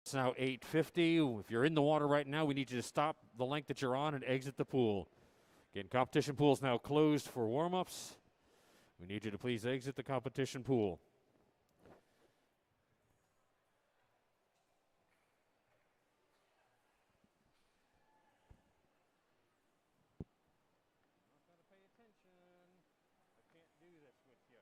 It's now 8:50. If you're in the water right now, we need you to stop the length that you're on and exit the pool. Again, competition pool is now closed for warm-ups. We need you to please exit the competition pool. Not going to pay attention. I can't do this with you.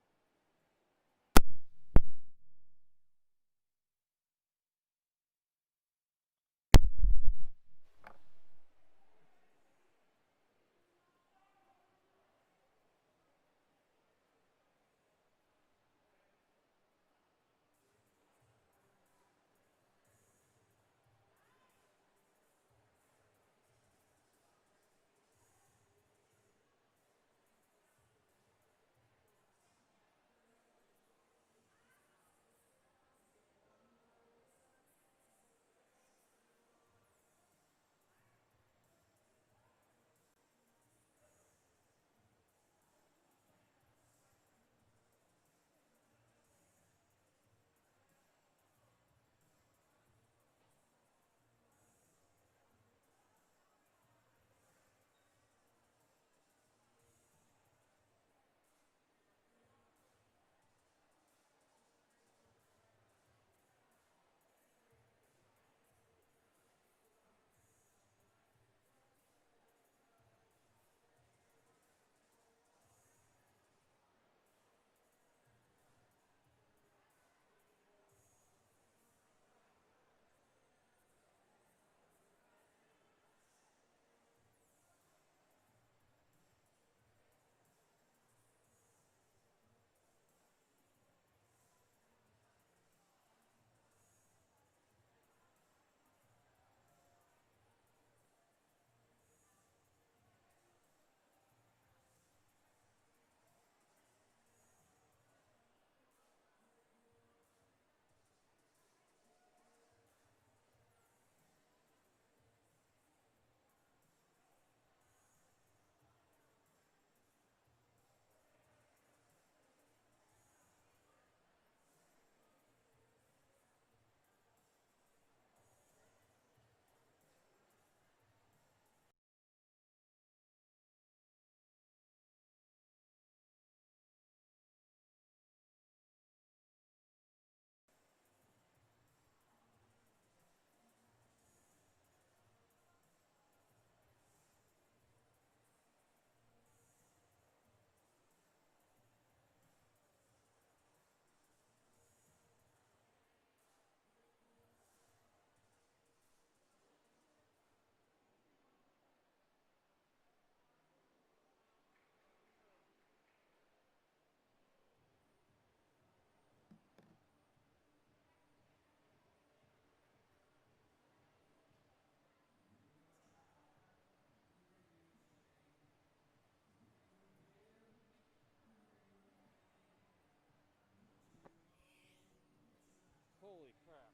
Holy crap.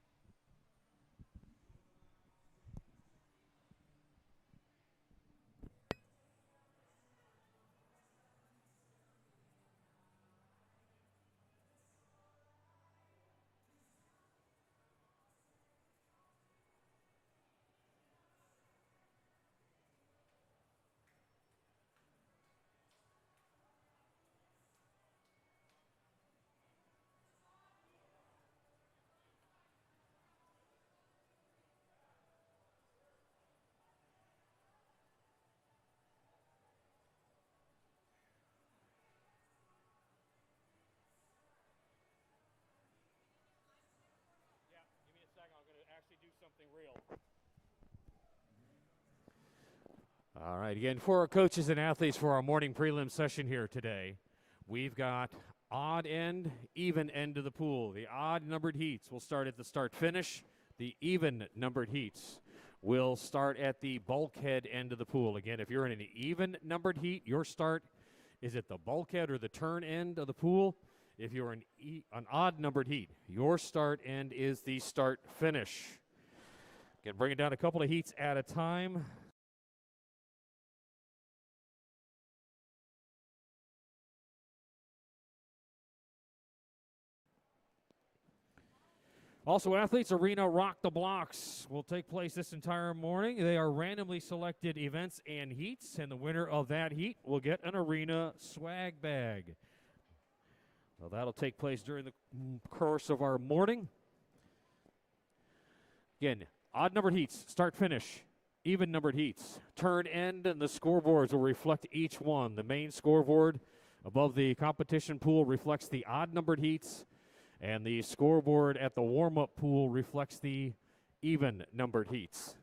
Yeah, give me a second. I'm going to actually do something real. All right, again, for our coaches and athletes for our morning prelim session here today, we've got odd end, even end of the pool. The odd numbered heats will start at the start finish. The even numbered heats will start at the bulkhead end of the pool. Again, if you're in an even numbered heat, your start is at the bulkhead or the turn end of the pool. If you're an odd numbered heat, your start end is the start finish. Again, bring it down a couple of heats at a time. Also, Athletes Arena Rock the Blocks will take place this entire morning. They are randomly selected events and heats, and the winner of that heat will get an arena swag bag. Well, that'll take place during the course of our morning. Again, odd-numbered heats, start-finish, even-numbered heats. Turn end, and the scoreboards will reflect each one. The main scoreboard above the competition pool reflects the odd-numbered heats, and the scoreboard at the warm-up pool reflects the even-numbered heats.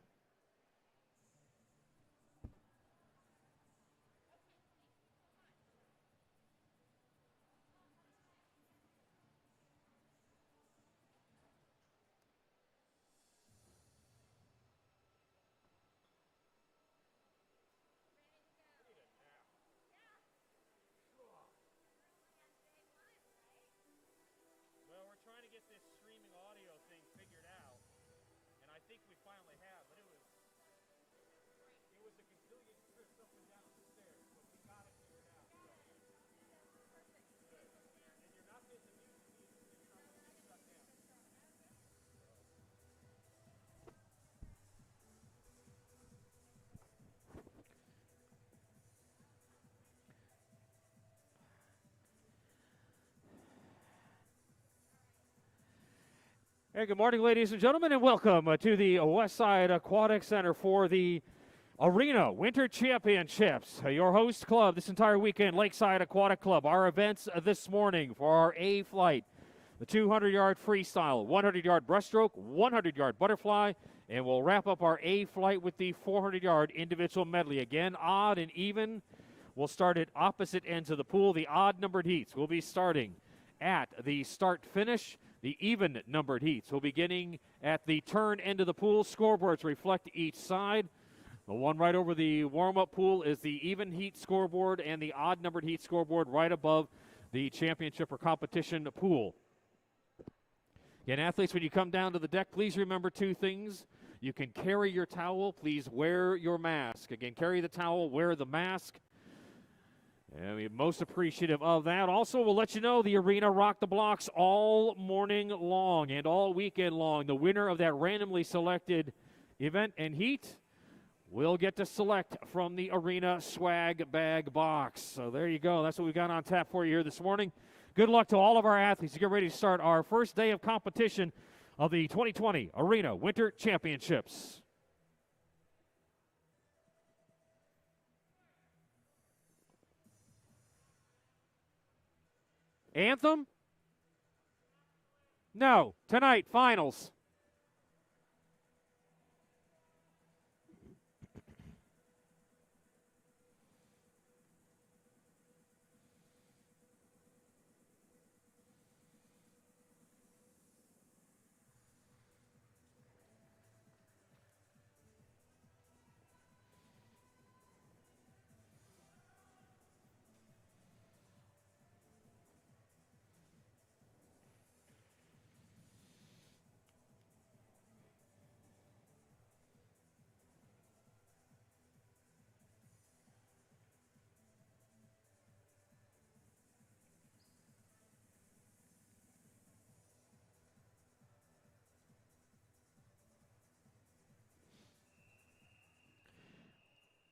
Well, we're trying to get this streaming audio thing figured out, and I think we finally have, but it was a gazillion trips up and down the stairs, but we got it figured out. So. Good. And you're not getting the music either. It's not going to get shut down. Hey, good morning, ladies and gentlemen, and welcome to the Westside Aquatic Center for the Arena Winter Championships. Your host club this entire weekend, Lakeside Aquatic Club. Our events this morning for our A flight, the 200-yard freestyle, 100-yard breaststroke, 100-yard butterfly, and we'll wrap up our A flight with the 400-yard individual medley. Again, odd and even. We'll start at opposite ends of the pool. The odd-numbered heats will be starting at the start-finish. The even-numbered heats will be beginning at the turn end of the pool. Scoreboards reflect each side. The one right over the warm-up pool is the even heat scoreboard, and the odd-numbered heat scoreboard right above the championship or competition pool. Again, athletes, when you come down to the deck, please remember two things. You can carry your towel. Please wear your mask. Again, carry the towel, wear the mask. And we're most appreciative of that. Also, we'll let you know the Arena Rock the Blocks all morning long and all weekend long. The winner of that randomly selected event and heat will get to select from the Arena swag bag box. So there you go. That's what we've got on tap for you here this morning. Good luck to all of our athletes to get ready to start our first day of competition of the 2020 Arena Winter Championships. Anthem? No. Tonight, finals.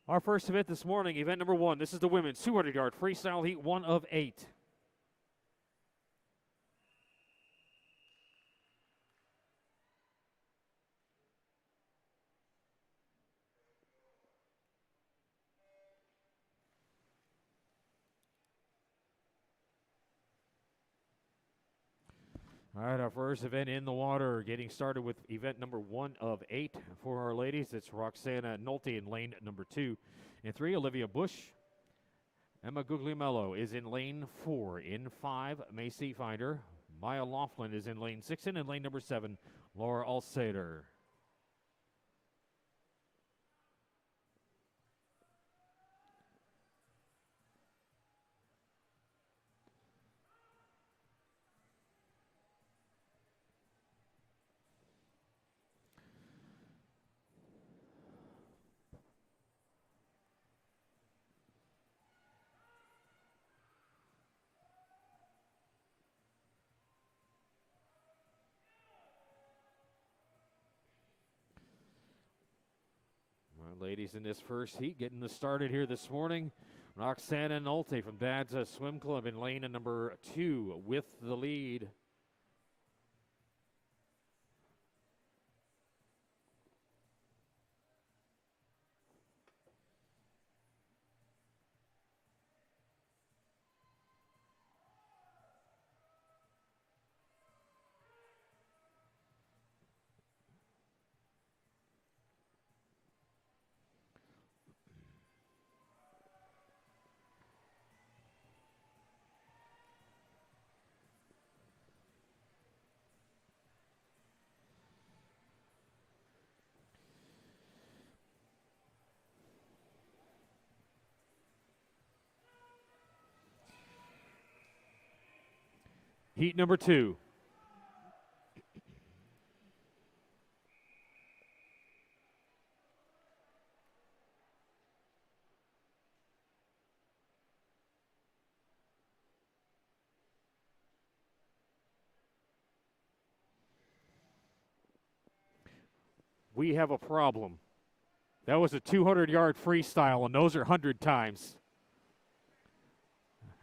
Our first event this morning, event number 1. This is the women's 200-yard freestyle heat, 1 of 8. All right, our first event in the water, getting started with event number 1 of 8 for our ladies. It's Roxana Nolte in lane number 2. In 3, Olivia Bush. Emma Guglielmello is in lane 4. In 5, Macy Finder. Maya Laughlin is in lane 6. And in lane number 7, Laura Alsader. Ladies in this first heat getting this started here this morning. Roxana Nolte from Dad's Swim Club in lane number 2 with the lead. Heat number 2. We have a problem. That was a 200-yard freestyle, and those are 100 times.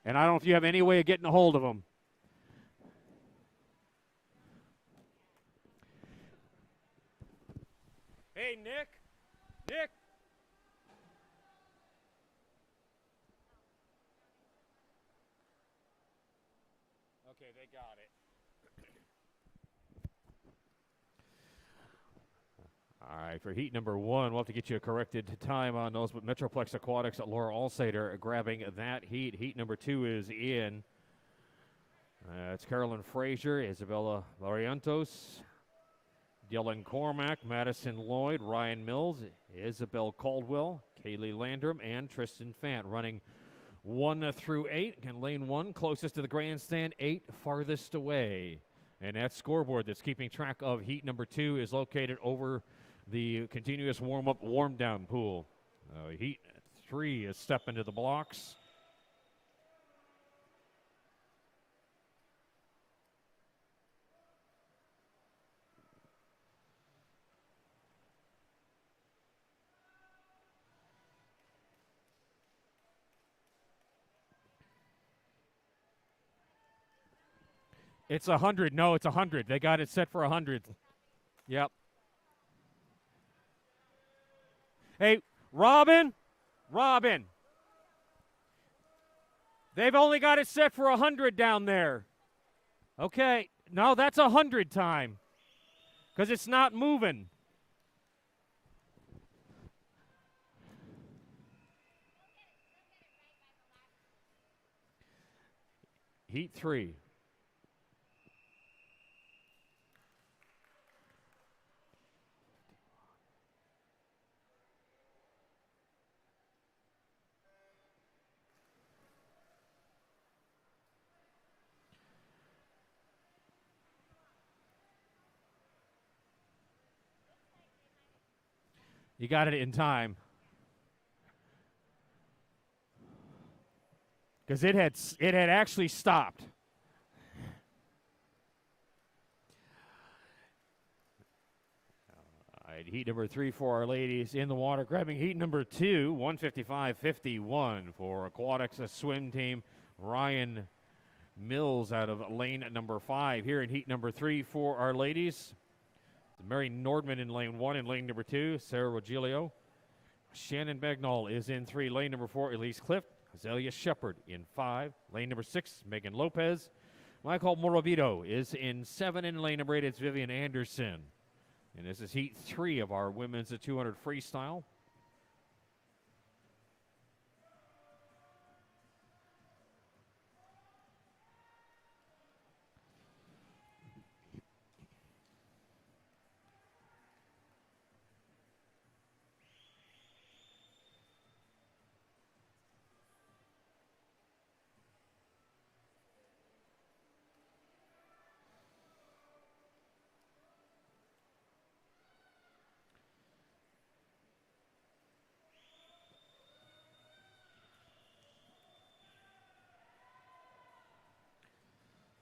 And I don't know if you have any way of getting a hold of them. Hey, Nick. Nick. Okay, they got it. All right, for heat number 1, we'll have to get you a corrected time on those, but Metroplex Aquatics at Laura Alsader grabbing that heat. Heat number 2 is in. It's Carolyn Frazier, Isabella Variantos, Dylan Cormack, Madison Lloyd, Ryan Mills, Isabel Caldwell, Kaylee Landrum, and Tristan Fant running 1 through 8. Again, lane 1, closest to the grandstand, 8 farthest away. And that scoreboard that's keeping track of heat number 2 is located over the continuous warm-up, warm-down pool. Heat 3 is stepping to the blocks. It's 100. No, it's 100. They got it set for 100. Yep. Hey, Robin. They've only got it set for 100 down there. Okay. No, that's 100 time. Because it's not moving. Heat 3. You got it in time. Because it had actually stopped. All right, heat number 3 for our ladies in the water. Grabbing heat number 2, 155.51 for Aquatics, a swim team. Ryan Mills out of lane number 5. Here in heat number 3 for our ladies. Mary Nordman in lane 1 and lane number 2. Sarah Rogelio. Shannon Bagnall is in 3. Lane number 4, Elise Clift. Azalea Shepard in 5. Lane number 6, Megan Lopez. Michael Moravito is in 7. In lane number 8, it's Vivian Anderson. And this is heat 3 of our women's 200 freestyle.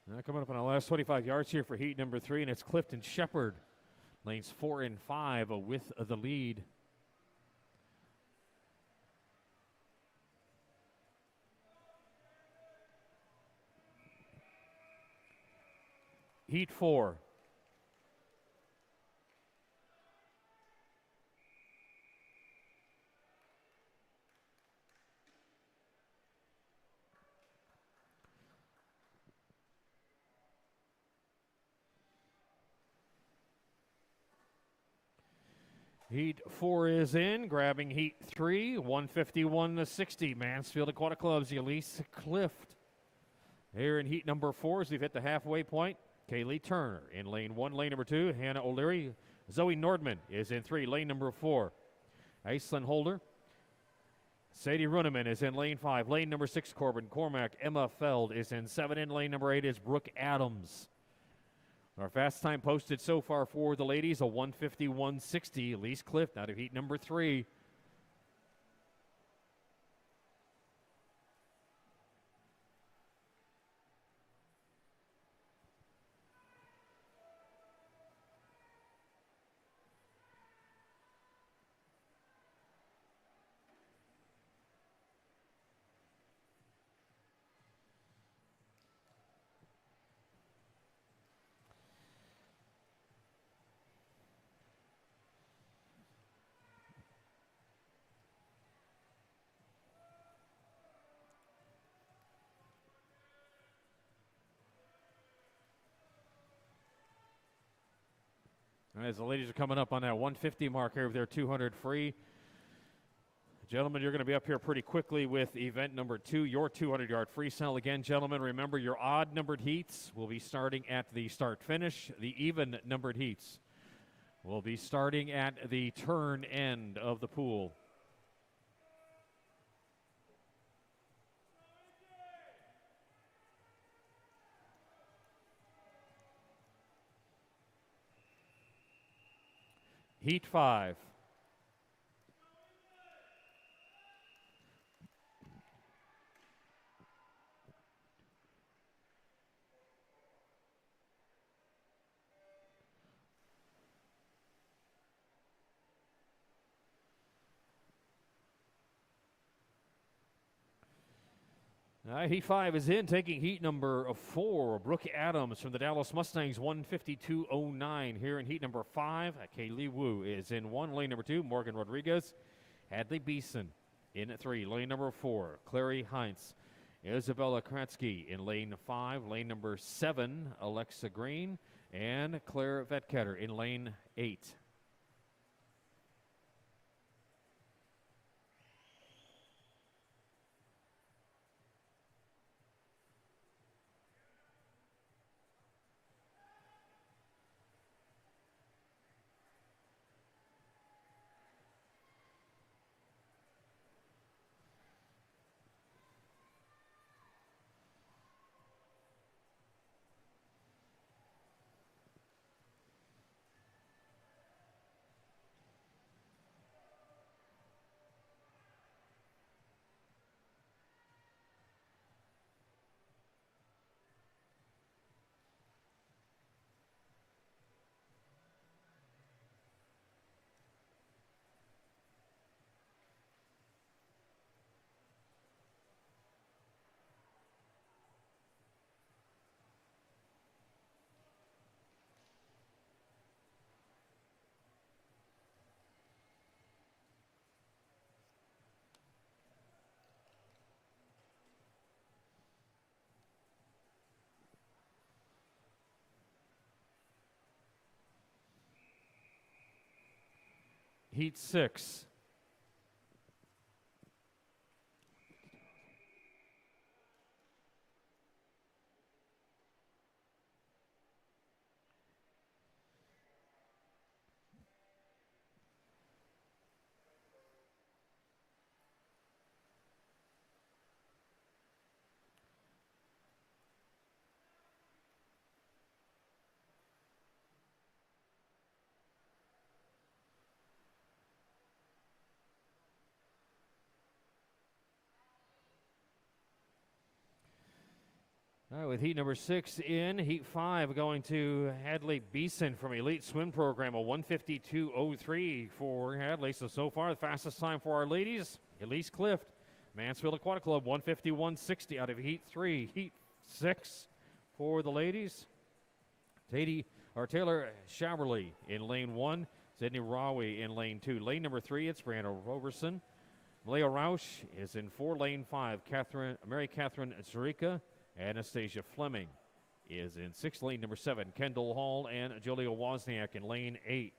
Now coming up on the last 25 yards here for heat number 3, and it's Clifton Shepard. Lanes 4 and 5 with the lead. Heat 4. Heat 4 is in, grabbing Heat 3, 151-60. Mansfield Aquatic Club's Elise Clift. Here in Heat number 4, as we've hit the halfway point, Kaylee Turner in lane 1. Lane number 2, Hannah O'Leary. Zoe Nordman is in 3, lane number 4. Iceland Holder. Sadie Runeman is in lane 5. Lane number 6, Corbin Cormack. Emma Feld is in 7. In lane number 8 is Brooke Adams. Our fast time posted so far for the ladies, a 151.60. Elise Clift out of Heat number 3. As the ladies are coming up on that 150 mark here with their 200 free. Gentlemen, you're going to be up here pretty quickly with event number 2, your 200-yard freestyle. Again, gentlemen, remember your odd-numbered heats will be starting at the start-finish. The even-numbered heats will be starting at the turn end of the pool. Heat 5. Heat 5 is in, taking heat number 4. Brooke Adams from the Dallas Mustangs, 152.09. Here in heat number 5, Kaylee Wu is in 1. Lane number 2, Morgan Rodriguez. Hadley Beeson in 3. Lane number 4, Clary Heinz. Isabella Kratzky in lane 5. Lane number 7, Alexa Green. And Claire Vetketter in lane 8. Heat 6. All right, with heat number 6 in, heat 5 going to Hadley Beeson from Elite Swim Program, a 152.03 for Hadley. So far, the fastest time for our ladies, Elise Clift, Mansfield Aquatic Club, 151.60 out of heat 3. Heat 6 for the ladies, Taylor Shaverly in lane 1. Sydney Rawi in lane 2. Lane number 3, it's Brianna Roberson. Malaya Roush is in 4. Lane 5, Mary Catherine Zurika. Anastasia Fleming is in 6. Lane number 7, Kendall Hall and Julia Wozniak in lane 8.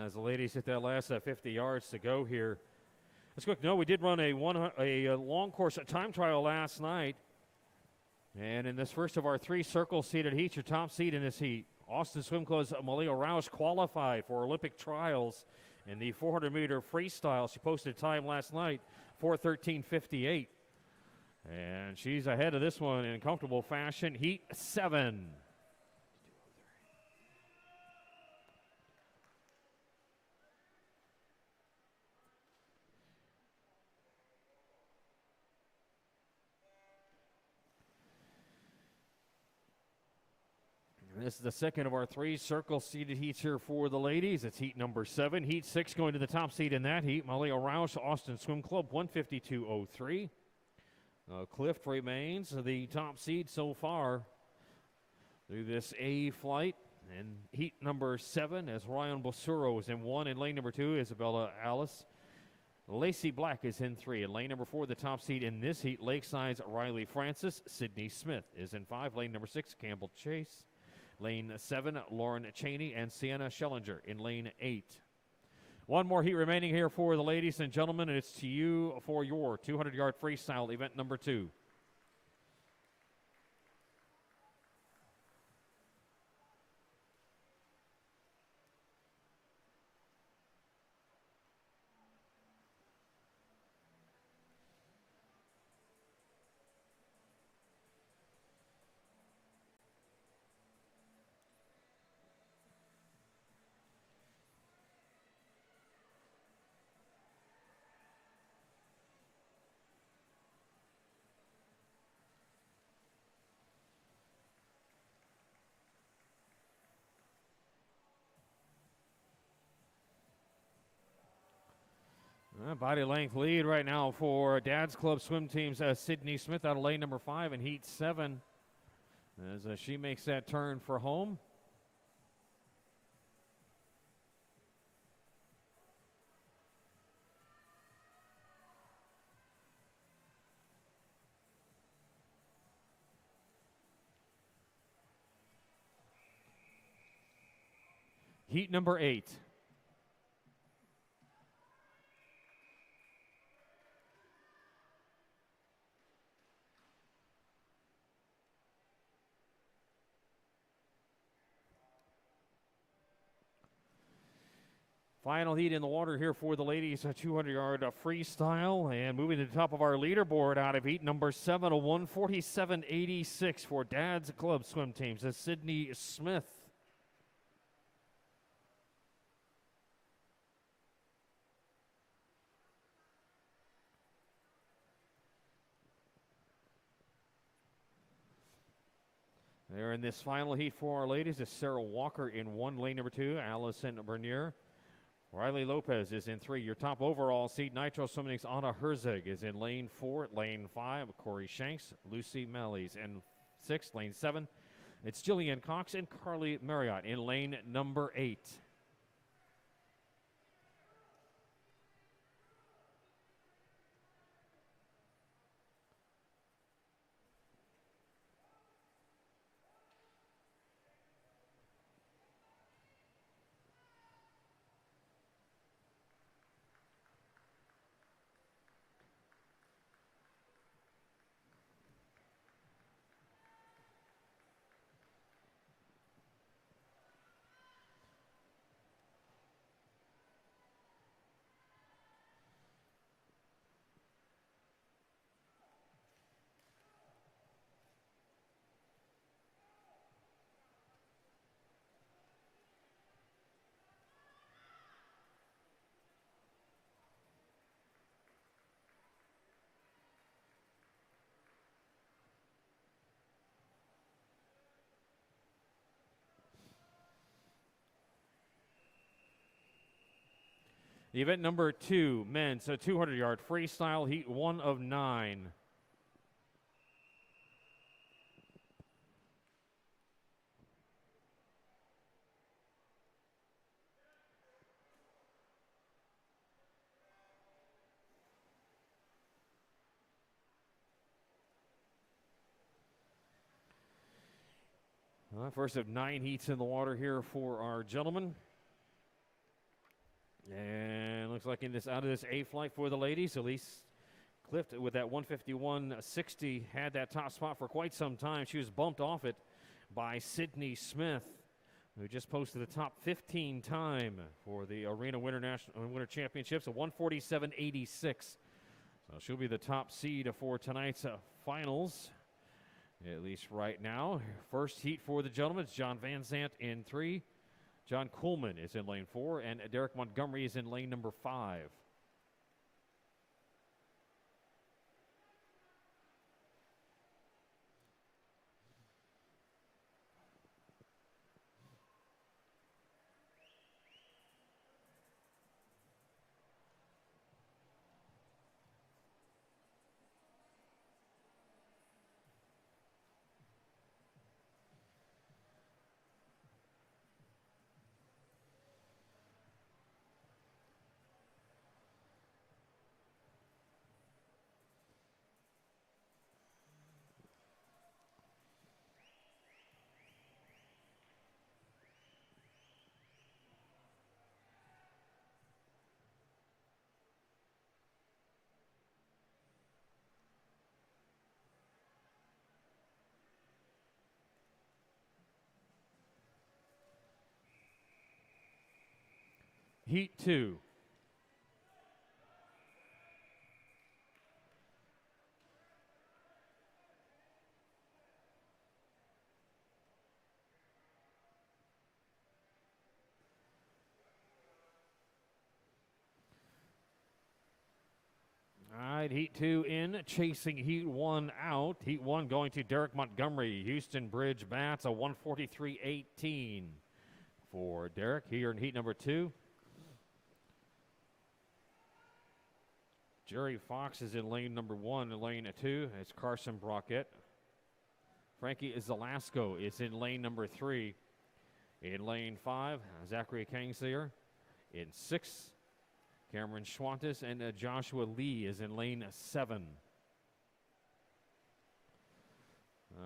As the ladies hit that last 50 yards to go here. Let's quick note, we did run a long course time trial last night. And in this first of our 3 circle-seeded heats, your top seed in this heat, Austin Swim Club's Malia Roush qualified for Olympic trials in the 400-meter freestyle. She posted time last night, 4:13:58. And she's ahead of this one in comfortable fashion. Heat 7. This is the second of our 3 circle-seeded heats here for the ladies. It's heat number 7. Heat 6 going to the top seed in that heat. Malia Roush, Austin Swim Club, 1:52:03. Clift remains the top seed so far through this A flight. And heat number 7 as Ryan Bosuro is in 1. In lane number 2, Isabella Alice. Lacey Black is in 3. In lane number 4, the top seed in this heat, Lakeside's Riley Francis. Sydney Smith is in 5. Lane number 6, Campbell Chase. Lane 7, Lauren Cheney and Sienna Schellinger in lane 8. One more heat remaining here for the ladies and gentlemen, and it's to you for your 200-yard freestyle event number 2. Body length lead right now for Dad's Club swim team's Sydney Smith out of lane number 5 in heat 7 as she makes that turn for home. Heat number 8. Final heat in the water here for the ladies, a 200-yard freestyle. And moving to the top of our leaderboard out of heat number 7, a 1:47.86 for Dad's Club swim teams. That's Sydney Smith. There in this final heat for our ladies is Sarah Walker in 1, lane number 2, Allison Bernier. Riley Lopez is in 3. Your top overall seed, Nitro Swimming's Anna Herzig is in lane 4. Lane 5, Corey Shanks. Lucy Mellies in 6. Lane 7, it's Jillian Cox and Carly Marriott in lane number 8. Event number 2, men's 200-yard freestyle, heat 1 of 9. First of 9 heats in the water here for our gentlemen. And looks like out of this A flight for the ladies, Elise Clift with that 151.60 had that top spot for quite some time. She was bumped off it by Sydney Smith, who just posted the top 15 time for the Arena Winter Championships, a 147.86. So she'll be the top seed for tonight's finals, at least right now. First heat for the gentlemen is John Van Zant in 3. John Coleman is in lane 4, and Derek Montgomery is in lane number 5. Heat 2. All right, Heat 2 in, chasing Heat 1 out. Heat 1 going to Derek Montgomery, Houston Bridge Bats, a 143.18 for Derek here in Heat number 2. Jerry Fox is in lane number 1. In lane 2, it's Carson Brockett. Frankie Zalasco is in lane number 3. In lane 5, Zachary Kangsier. In 6, Cameron Schwantes, and Joshua Lee is in lane 7.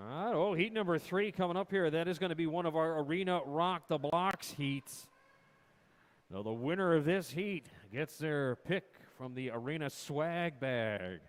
All right, heat number 3 coming up here. That is going to be one of our Arena Rock the Blocks heats. Now, the winner of this heat gets their pick from the Arena Swag Bag.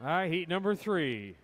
All right, heat number 3.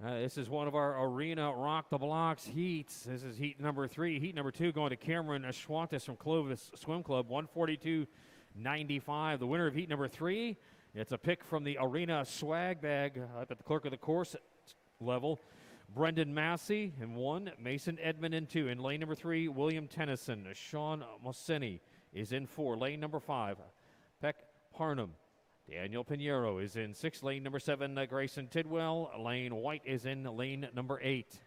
This is one of our Arena Rock the Blocks heats. This is heat number 3. Heat number 2 going to Cameron Schwantes from Clovis Swim Club, 142.95. The winner of heat number 3, it's a pick from the Arena Swag Bag up at the clerk of the course level. Brendan Massey in 1, Mason Edmond in 2. In lane number 3, William Tennyson. Sean Moseni is in 4. Lane number 5, Peck Parnham. Daniel Pinheiro is in 6. Lane number 7, Grayson Tidwell. Lane White is in lane number 8.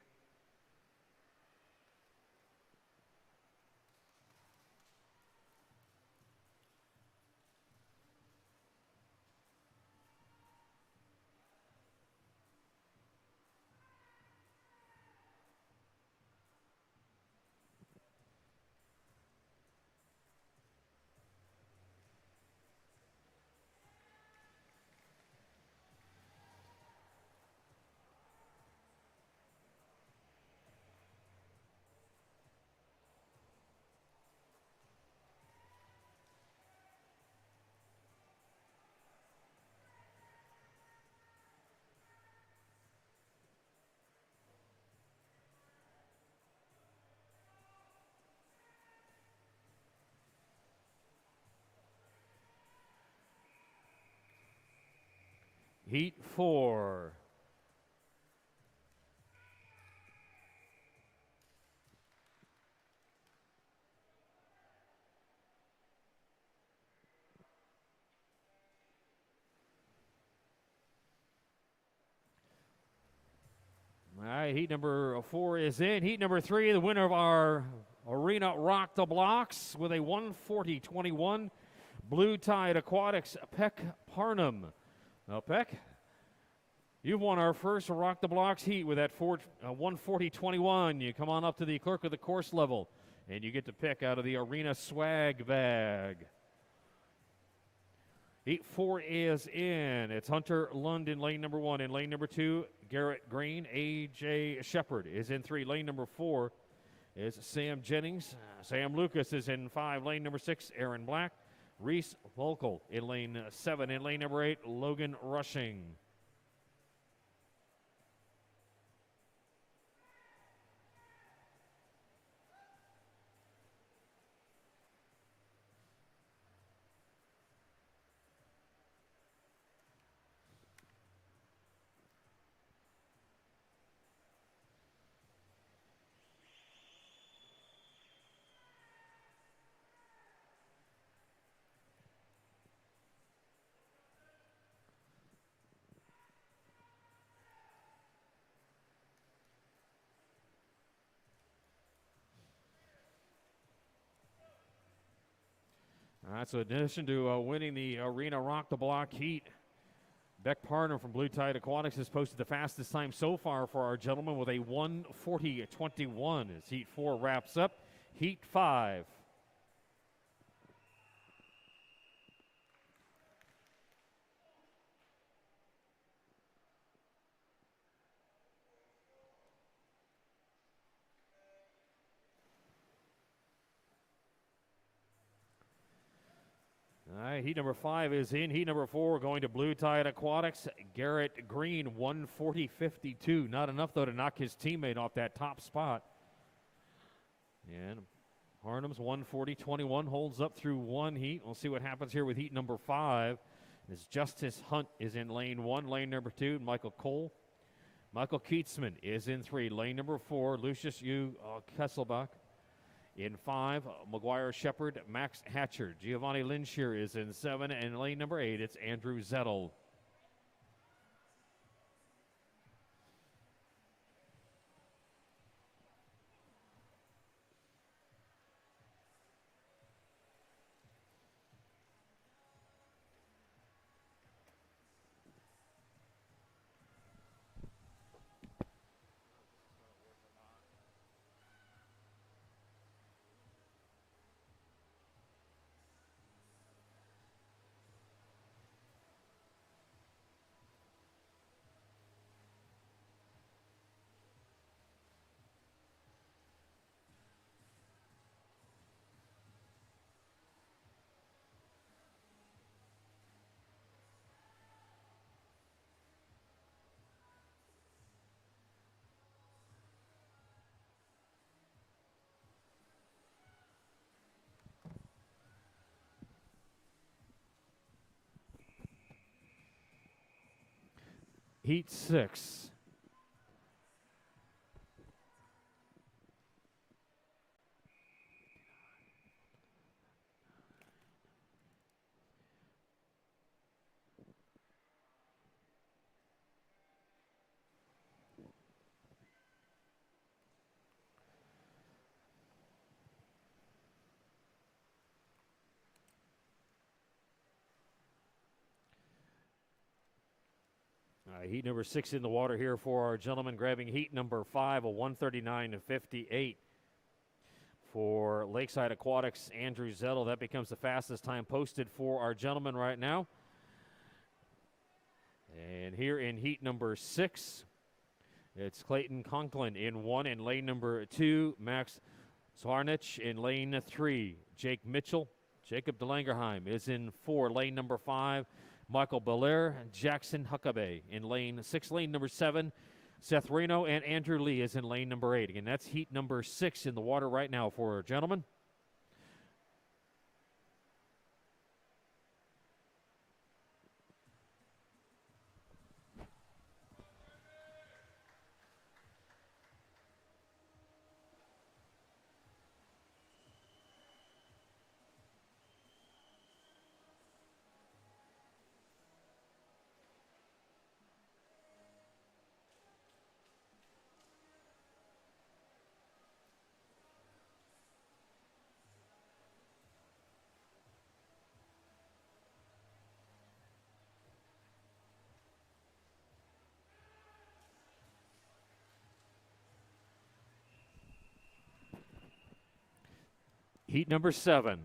Heat 4. All right, heat number 4 is in. Heat number 3, the winner of our Arena Rock the Blocks with a 140-21. Blue Tide Aquatics, Peck Parnham. Now, Peck, you've won our first Rock the Blocks heat with that 140-21. You come on up to the clerk of the course level, and you get to pick out of the Arena swag bag. Heat 4 is in. It's Hunter Lund in lane number 1. In lane number 2, Garrett Green. A.J. Shepard is in 3. Lane number 4 is Sam Jennings. Sam Lucas is in 5. Lane number 6, Aaron Black. Reese Volkel in lane 7. In lane number 8, Logan Rushing. All right, so in addition to winning the Arena Rock the Block heat, Beck Parner from Blue Tide Aquatics has posted the fastest time so far for our gentleman with a 140-21 as Heat 4 wraps up. Heat 5. All right, heat number 5 is in. Heat number 4 going to Blue Tide Aquatics. Garrett Green, 140-52. Not enough, though, to knock his teammate off that top spot. And Harnum's 140-21 holds up through one heat. We'll see what happens here with heat number 5. As Justice Hunt is in lane 1. Lane number 2, Michael Cole. Michael Keatsman is in 3. Lane number 4, Lucius U. Kesselbach. In 5, McGuire Shepard, Max Hatcher. Giovanni Linshear is in 7. And lane number 8, it's Andrew Zettel. Heat 6. Heat number 6 in the water here for our gentleman, grabbing heat number 5, a 139-58. For Lakeside Aquatics, Andrew Zettel, that becomes the fastest time posted for our gentleman right now. And here in heat number 6, it's Clayton Conklin in 1. In lane number 2, Max Zwarnich in lane 3. Jake Mitchell, Jacob DeLangerheim is in 4. Lane number 5, Michael Belair and Jackson Huckabee in lane 6. Lane number 7, Seth Reno and Andrew Lee is in lane number 8. Again, that's heat number 6 in the water right now for our gentlemen. heat number 7.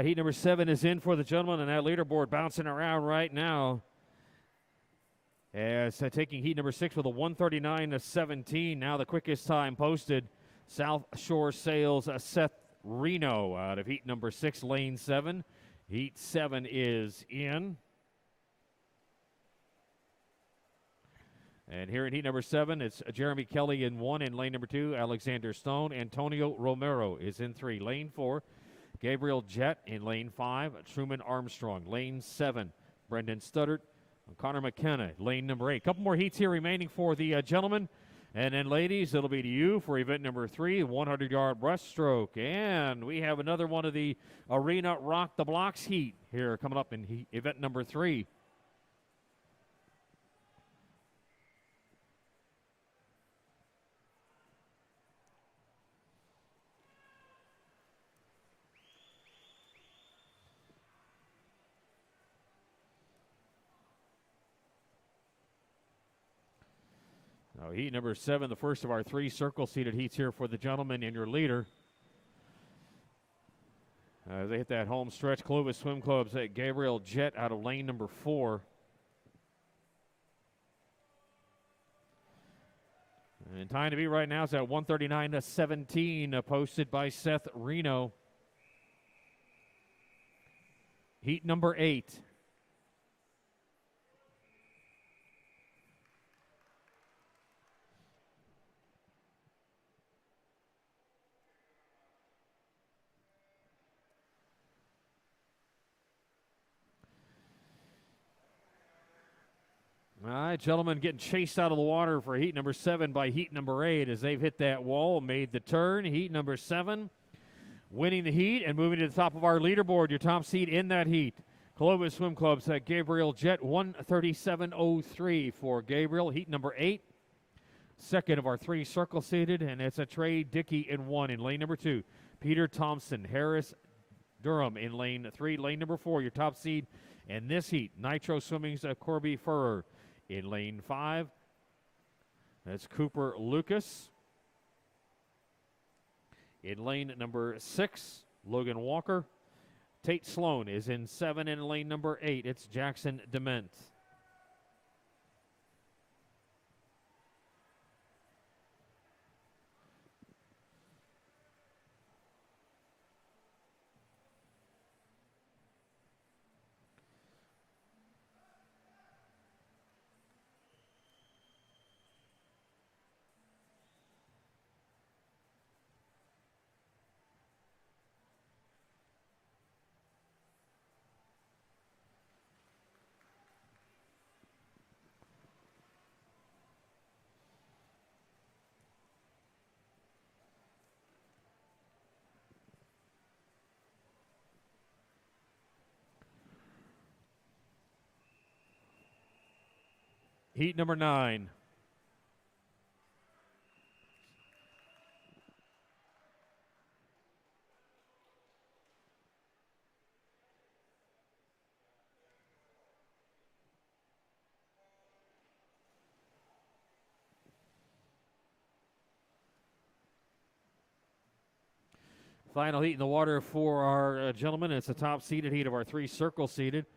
Heat number 7 is in for the gentleman, and that leaderboard bouncing around right now. As taking heat number 6 with a 139.17. Now the quickest time posted. South Shore Sales Seth Reno out of heat number 6, lane 7. Heat 7 is in. And here in heat number 7, it's Jeremy Kelly in 1. In lane number 2, Alexander Stone. Antonio Romero is in 3. Lane 4, Gabriel Jett in lane 5. Truman Armstrong, lane 7. Brendan Studdert. Connor McKenna, lane number 8. Couple more heats here remaining for the gentlemen. And then, ladies, it'll be to you for event number 3, 100-yard breaststroke. And we have another one of the Arena Rock the Blocks heat here coming up in event number 3. Now, heat number 7, the first of our 3 circle-seated heats here for the gentlemen, and your leader. They hit that home stretch. Clovis Swim Club's at Gabriel Jett out of lane number 4. And time to beat right now is at 139.17, posted by Seth Reno. Heat number 8. All right, gentlemen, getting chased out of the water for heat number 7 by heat number 8 as they've hit that wall, made the turn. Heat number 7 winning the heat and moving to the top of our leaderboard. Your top seed in that heat, Clovis Swim Club's at Gabriel Jett, 137.03 for Gabriel. Heat number 8, second of our 3 circle seated, and it's a Trey Dickey in 1. In lane number 2, Peter Thompson, Harris Durham in lane 3. Lane number 4, your top seed in this heat, Nitro Swimming's Corby Furrer. In lane 5, that's Cooper Lucas. In lane number 6, Logan Walker. Tate Sloan is in 7. In lane number 8, it's Jackson Dement. Heat number 9. Final heat in the water for our gentlemen. It's the top seeded heat of our 3 circle seeded.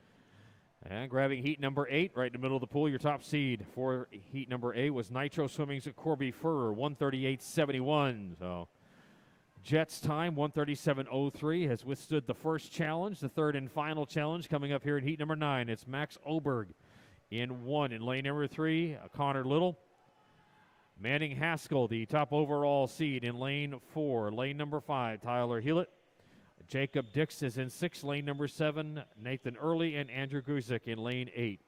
And grabbing heat number 8 right in the middle of the pool, your top seed for heat number 8 was Nitro Swimming's Corby Furrer, 138.71. So Jets time, 137.03, has withstood the first challenge. The third and final challenge coming up here in heat number 9. It's Max Oberg in 1. In lane number 3, Connor Little. Manning Haskell, the top overall seed in lane 4. Lane number 5, Tyler Hewlett. Jacob Dix is in 6. Lane number 7, Nathan Early, and Andrew Guzik in lane 8.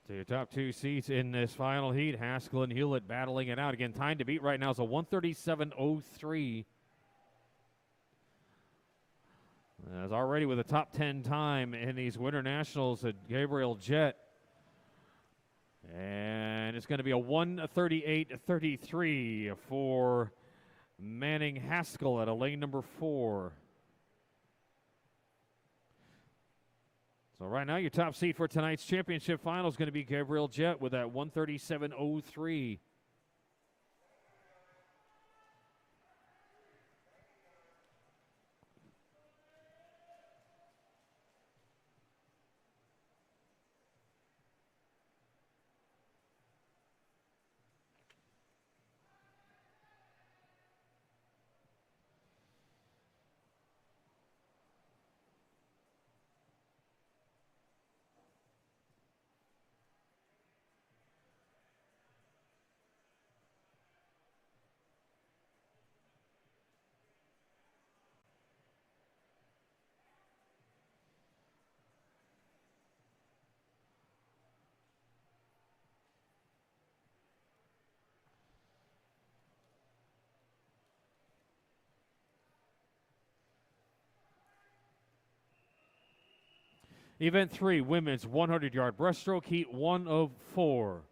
So your top two seats in this final heat, Haskell and Hewlett battling it out. Again, time to beat right now is a 1:37.03. As already with a top 10 time in these Winter Nationals at Gabriel Jett. And it's going to be a 1:38.33 for Manning Haskell at a lane number 4. So right now your top seed for tonight's championship final is going to be Gabriel Jett with that 1:37.03. Event 3, women's 100-yard breaststroke, heat 1 of 4.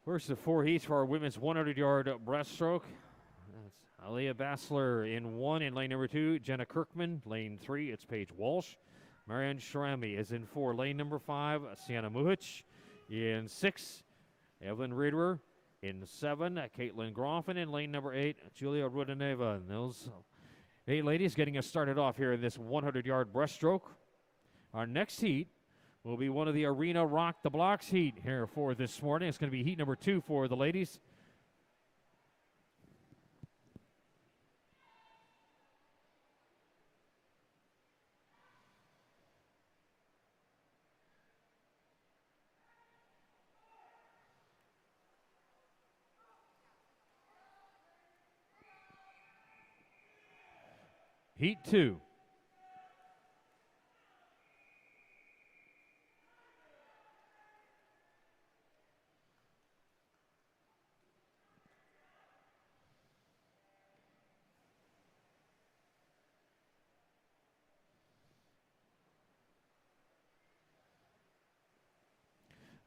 First of 4 heats for our women's 100-yard breaststroke. That's Aaliyah Bassler in 1 in lane number 2. Jenna Kirkman, lane 3. It's Paige Walsh. Marianne Shrami is in 4, lane number 5. Sienna Muhich in 6. Evelyn Riederer in 7. Caitlin Groffin in lane number 8. Julia Rudaneva. And those 8 ladies getting us started off here in this 100-yard breaststroke. Our next heat will be one of the Arena Rock the Blocks heat here for this morning. It's going to be heat number 2 for the ladies. Heat 2.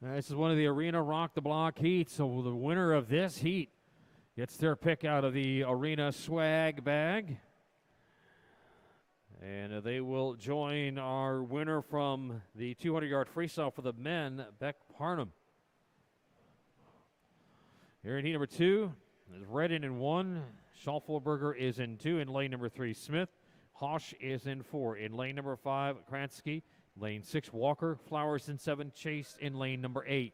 This is one of the Arena Rock the Block heats, so the winner of this heat gets their pick out of the Arena swag bag. And they will join our winner from the 200-yard freestyle for the men, Beck Parnham. Here in heat number 2, is Redden in 1. Schaufelberger is in 2 in lane number 3. Smith. Hosch is in 4 in lane number 5. Kransky. Lane 6, Walker. Flowers in 7, Chase in lane number 8.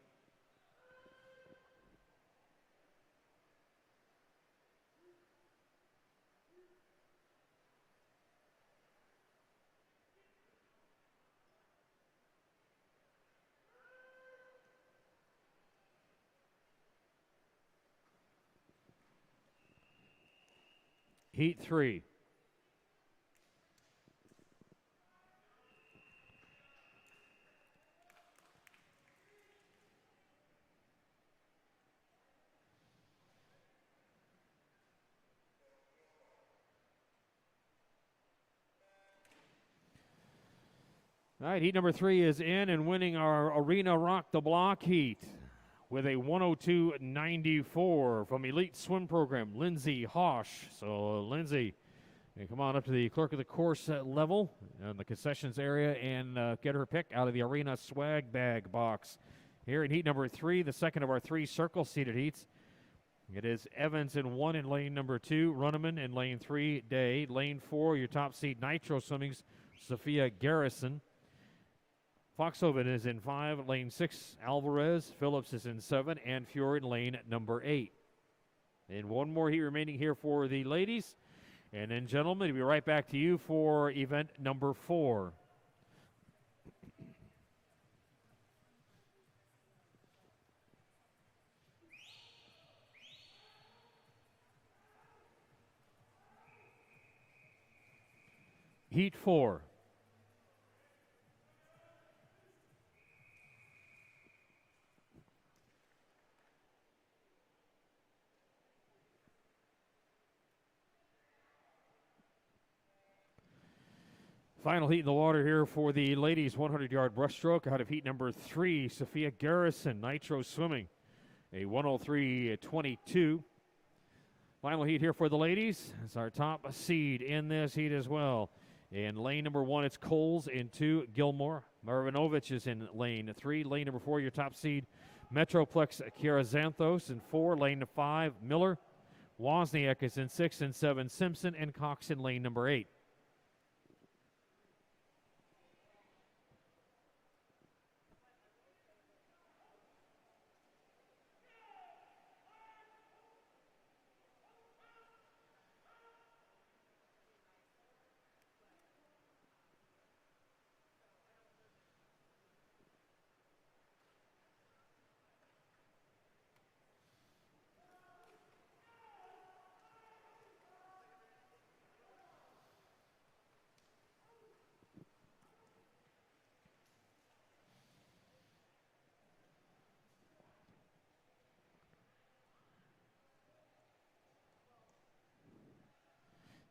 Heat 3. All right, heat number 3 is in and winning our Arena Rock the Block heat with a 102.94 from Elite Swim Program, Lindsay Hosch. So, Lindsay, come on up to the clerk of the course level in the concessions area and get her pick out of the Arena swag bag box. Here in heat number 3, the second of our 3 circle-seated heats. It is Evans in 1 in lane number 2, Runneman in lane 3, Day. Lane 4, your top seed Nitro Swimming's Sophia Garrison. Foxhoven is in 5, lane 6. Alvarez. Phillips is in 7, and Fuhr in lane number 8. And one more heat remaining here for the ladies. And then, gentlemen, we'll be right back to you for event number 4. Heat 4. Final heat in the water here for the ladies 100-yard breaststroke out of heat number 3, Sophia Garrison, Nitro Swimming, a 103.22. Final heat here for the ladies. It's our top seed in this heat as well. In lane number 1, it's Coles. In 2, Gilmore. Marvinovich is in lane 3. Lane number 4, your top seed, Metroplex Kirazanthos. In 4, lane 5, Miller. Wozniak is in 6 and 7, Simpson, and Cox in lane number 8.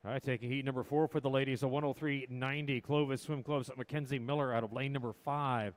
All right, taking heat number 4 for the ladies, a 103.90. Clovis Swim Club's Mackenzie Miller out of lane number 5.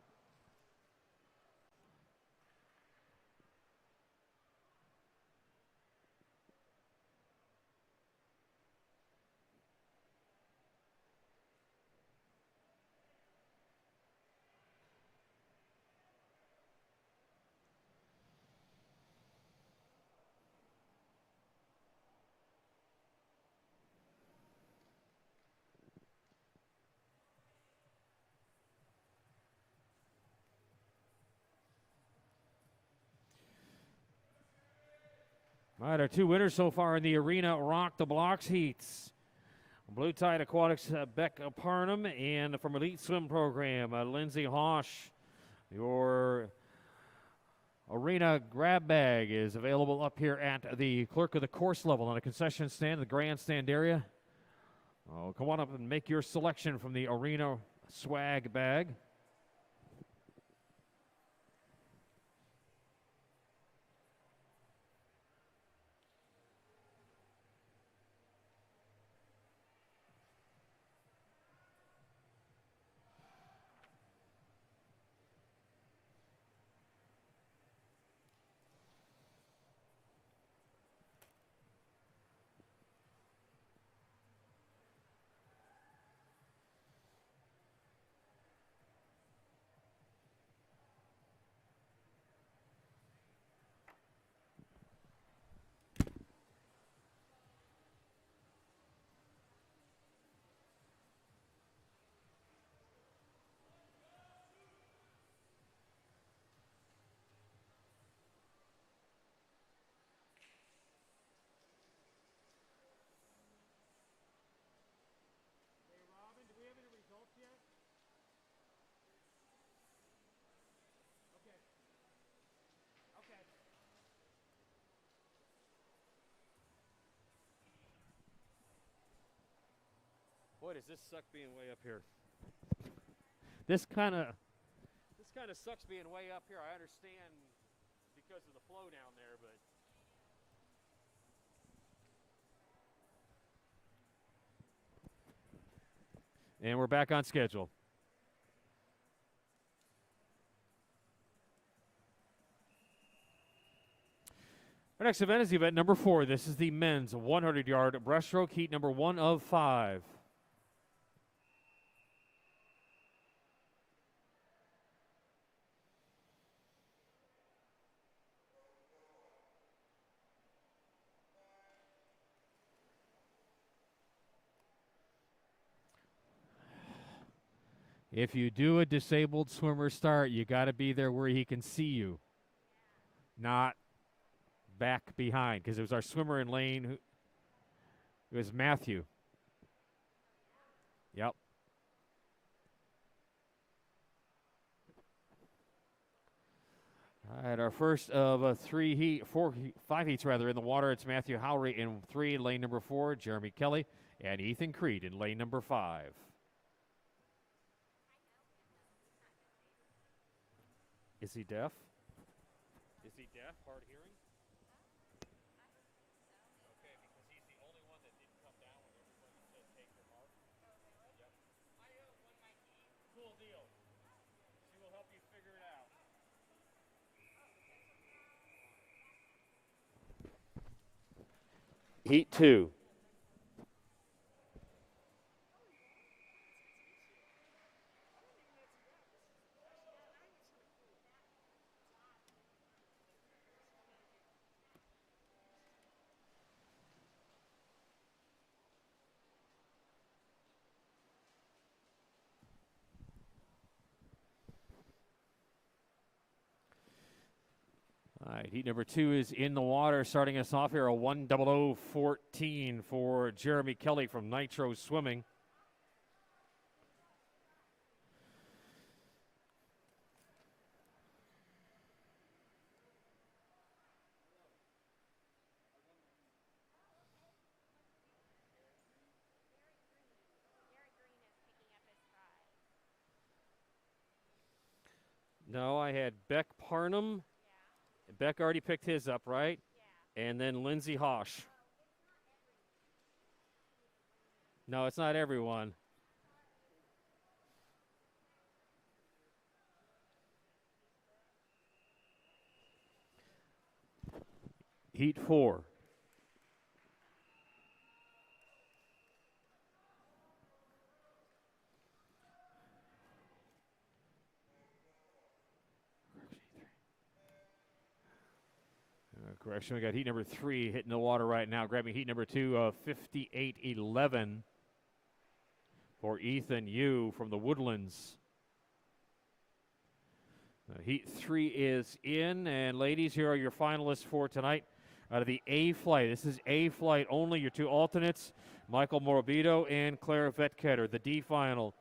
All right, our 2 winners so far in the Arena Rock the Blocks heats. Blue Tide Aquatics, Beck Parnham, and from Elite Swim Program, Lindsay Hosh. Your Arena grab bag is available up here at the clerk of the course level on a concession stand, the grandstand area. Oh, come on up and make your selection from the Arena swag bag. Boy, does this suck being way up here. This kind of sucks being way up here. I understand because of the flow down there, but and we're back on schedule. Our next event is event number 4. This is the men's 100-yard breaststroke, heat number 1 of 5. If you do a disabled swimmer start, you got to be there where he can see you, not back behind, because it was our swimmer in lane. It was Matthew. Yep. All right, our first of five heats rather in the water. It's Matthew Howry in 3, lane number 4, Jeremy Kelly, and Ethan Creed in lane number 5. Is he deaf? Is he deaf, hard hearing? Okay, because he's the only one that didn't come down when everybody said take your mark. Yep. Cool deal. She will help you figure it out. Heat 2. All right, heat number 2 is in the water. Starting us off here, a 1:00:14 for Jeremy Kelly from Nitro Swimming. No, I had Beck Parnham. Yeah. Beck already picked his up, right? Yeah. And then Lindsay Hosh. No, it's not everyone. Heat 4. Correction, we got heat number 3 hitting the water right now, grabbing heat number 2 of 58:11 for Ethan Yu from the Woodlands. Heat 3 is in, and ladies, here are your finalists for tonight. Out of the A flight, this is A flight only, your 2 alternates, Michael Morbido and Claire Vetketter. The D final,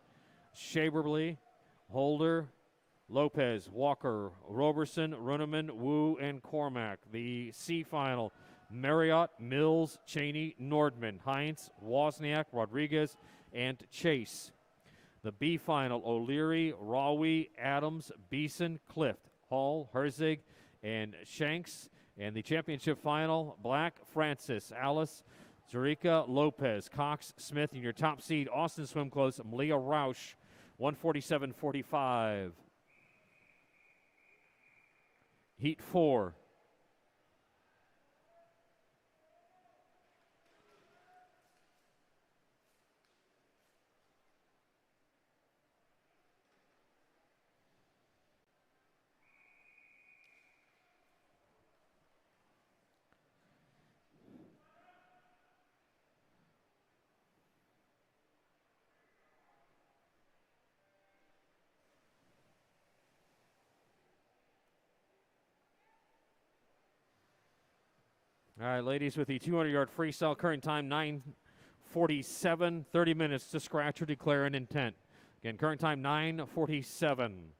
Shaberly, Holder, Lopez, Walker, Roberson, Runeman, Wu, and Cormack. The C final, Marriott, Mills, Cheney, Nordman, Heinz, Wozniak, Rodriguez, and Chase. The B final, O'Leary, Rawi, Adams, Beeson, Clift, Hall, Herzig, and Shanks. And the championship final, Black, Francis, Alice, Zurika, Lopez, Cox, Smith, and your top seed, Austin Swim Close, Malia Roush, 147.45. Heat 4. All right, ladies, with the 200-yard freestyle, current time 9:47, 30 minutes to scratch or declare an intent. Again, current time 9:47.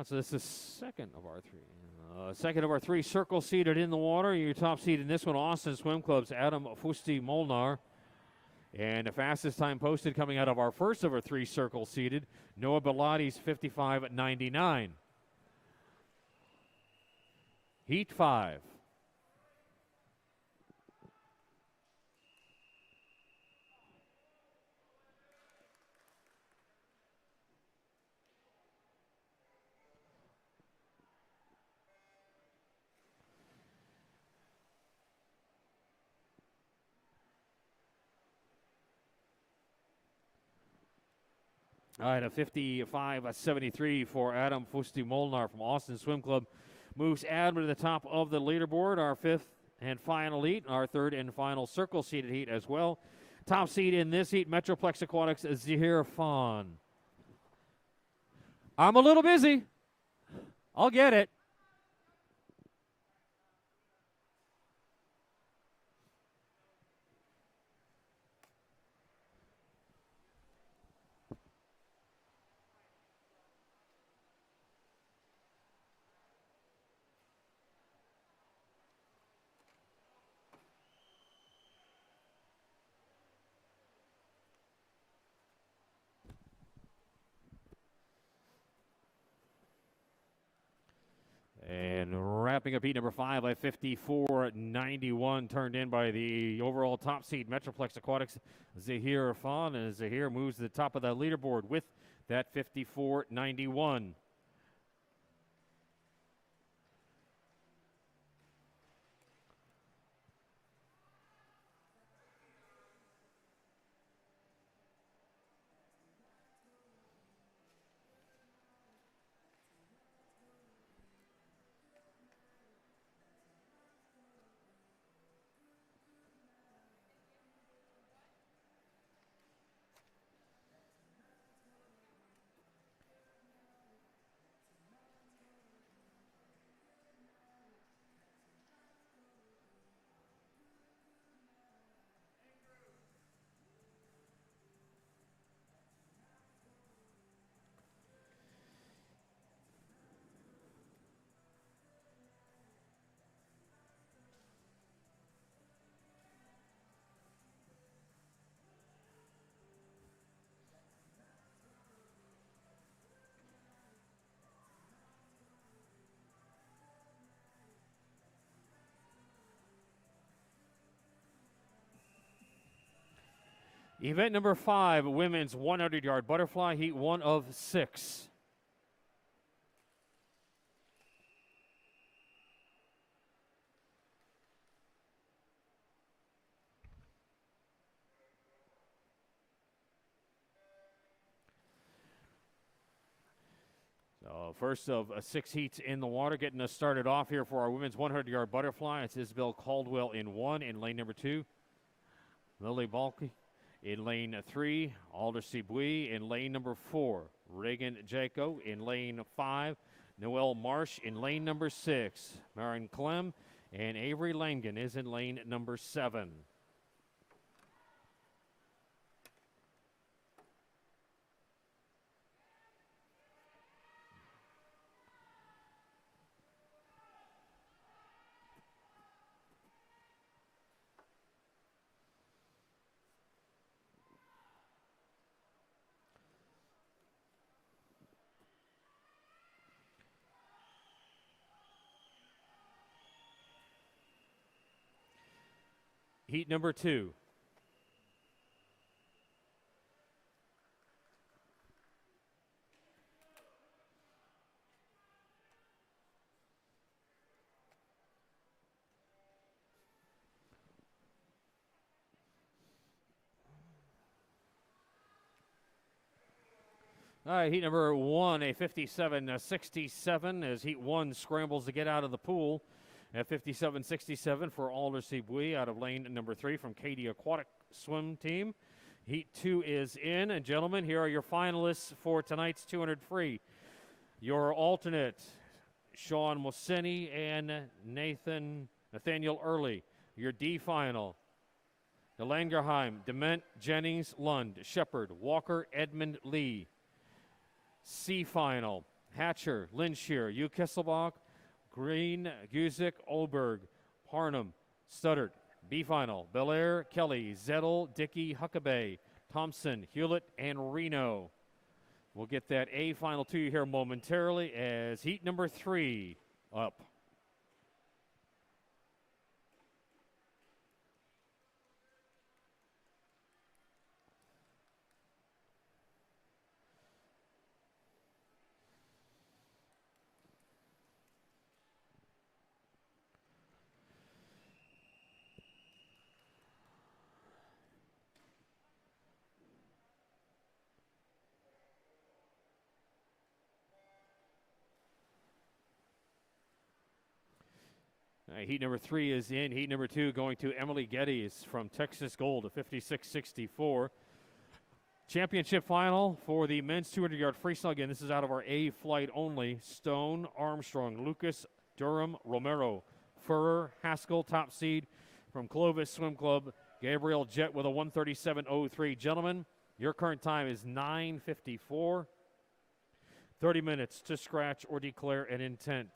So this is second of our 3. Second of our 3 circle seated in the water. Your top seed in this one, Austin Swim Club's Adam Fusti Molnar. And the fastest time posted coming out of our first of our 3 circle seated, Noah Bellatti's 55.99. Heat 5. All right, a 55.73 for Adam Fusti Molnar from Austin Swim Club. Moves Adam to the top of the leaderboard. Our fifth and final heat, our third and final circle seeded heat as well. Top seed in this heat, Metroplex Aquatics, Zahir Fawn. I'm a little busy. I'll get it. And wrapping up heat number 5 by 54.91, turned in by the overall top seed, Metroplex Aquatics, Zahir Fawn. And Zahir moves to the top of the leaderboard with that 54.91. Event number 5, women's 100-yard butterfly, heat 1 of 6. So first of 6 heats in the water, getting us started off here for our women's 100-yard butterfly. It's Isabel Caldwell in 1 in lane number 2. Lily Balky in lane 3, Alder Sibui in lane number 4, Reagan Jaco in lane 5, Noelle Marsh in lane number 6, Marin Clem and Avery Langen is in lane number 7. Heat number 2. All right, heat number 1, a 57.67 as heat 1 scrambles to get out of the pool. At 57.67 for Alder Sibui out of lane number 3 from Katie Aquatic Swim Team. Heat 2 is in. And gentlemen, here are your finalists for tonight's 200 free. Your alternate, Sean Moseni and Nathaniel Early. Your D final, Delangerheim, Dement, Jennings, Lund, Shepard, Walker, Edmund, Lee. C final, Hatcher, Linshear, Hugh Kisselbach, Green, Guzik, Olberg, Parnham, Studdard. B final, Belair, Kelly, Zettel, Dickey, Huckabee, Thompson, Hewlett, and Reno. We'll get that A final to you here momentarily as heat number 3 up. Heat number 3 is in. Heat number 2 going to Emily Geddes from Texas Gold, a 56-64. Championship final for the men's 200-yard freestyle. Again, this is out of our A flight only. Stone, Armstrong, Lucas, Durham, Romero, Furrer, Haskell, top seed from Clovis Swim Club. Gabriel Jett with a 137.03. Gentlemen, your current time is 9:54. 30 minutes to scratch or declare an intent.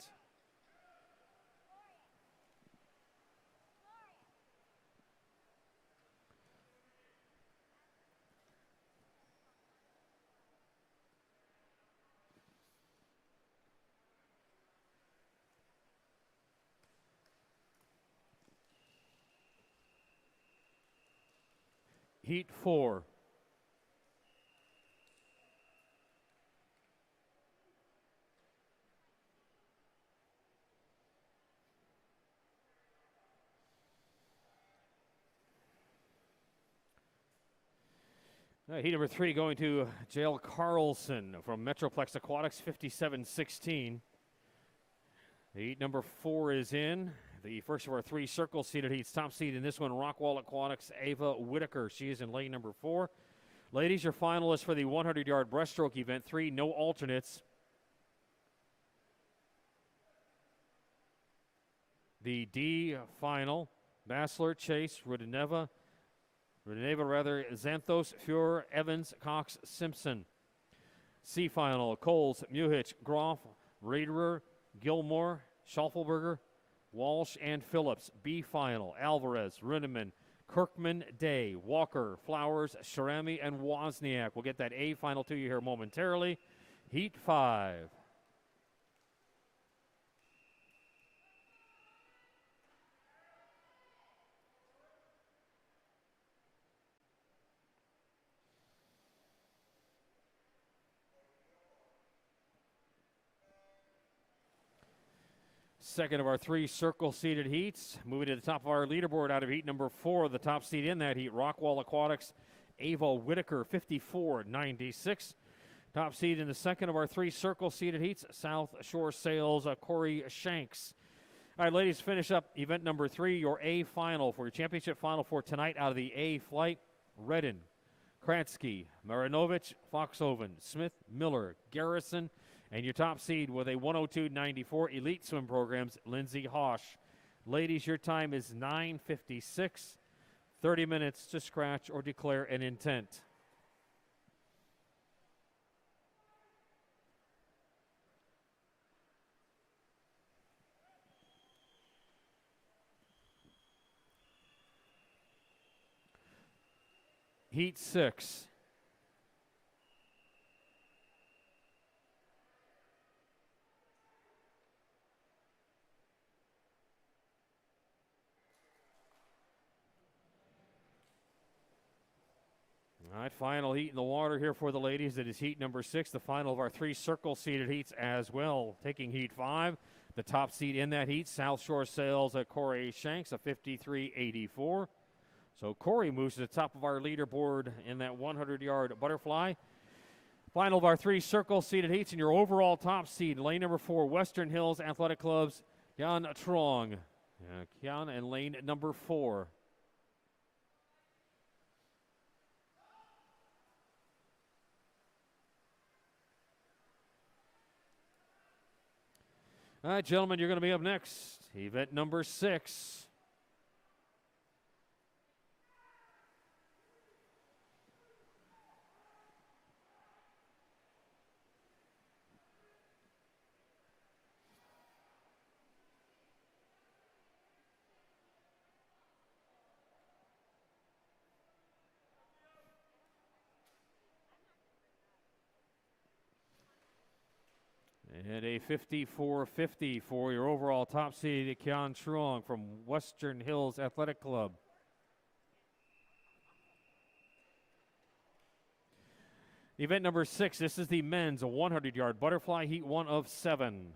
Heat 4. Heat number 3 going to Jael Carlson from Metroplex Aquatics, 57-16. Heat number 4 is in. The first of our 3 circle-seeded heats. Top seed in this one, Rockwall Aquatics, Ava Whitaker. She is in lane number 4. Ladies, your finalists for the 100-yard breaststroke event. 3, no alternates. The D final, Bassler, Chase, Rudeneva, Xanthos, Fuhrer, Evans, Cox, Simpson. C final, Coles, Muhich, Groff, Raderer, Gilmore, Schaufelberger, Walsh, and Phillips. B final, Alvarez, Rinneman, Kirkman, Day, Walker, Flowers, Sharami, and Wozniak. We'll get that A final to you here momentarily. Heat 5. Second of our 3 circle-seeded heats. Moving to the top of our leaderboard out of heat number 4. The top seed in that heat, Rockwall Aquatics, Ava Whitaker, 54-96. Top seed in the second of our 3 circle-seeded heats, South Shore Sails, Corey Shanks. All right, ladies, finish up event number 3, your A final for your championship final for tonight out of the A flight. Redden, Kratzky, Marinovich, Foxhoven, Smith, Miller, Garrison, and your top seed with a 102.94 Elite Swim Programs, Lindsay Hosh. Ladies, your time is 9:56. 30 minutes to scratch or declare an intent. Heat 6. All right, final heat in the water here for the ladies. It is heat number 6, the final of our 3 circle-seeded heats as well. Taking heat 5, the top seed in that heat, South Shore Sails at Corey Shanks, a 53.84. So Corey moves to the top of our leaderboard in that 100-yard butterfly. Final of our 3 circle-seeded heats, and your overall top seed, lane number 4, Western Hills Athletic Club's Kian Trong. Kian in lane number 4. All right, gentlemen, you're going to be up next. Event number 6. And a 54.50 for your overall top seed, Kian Trong from Western Hills Athletic Club. Event number 6, this is the men's 100-yard butterfly, heat 1 of 7.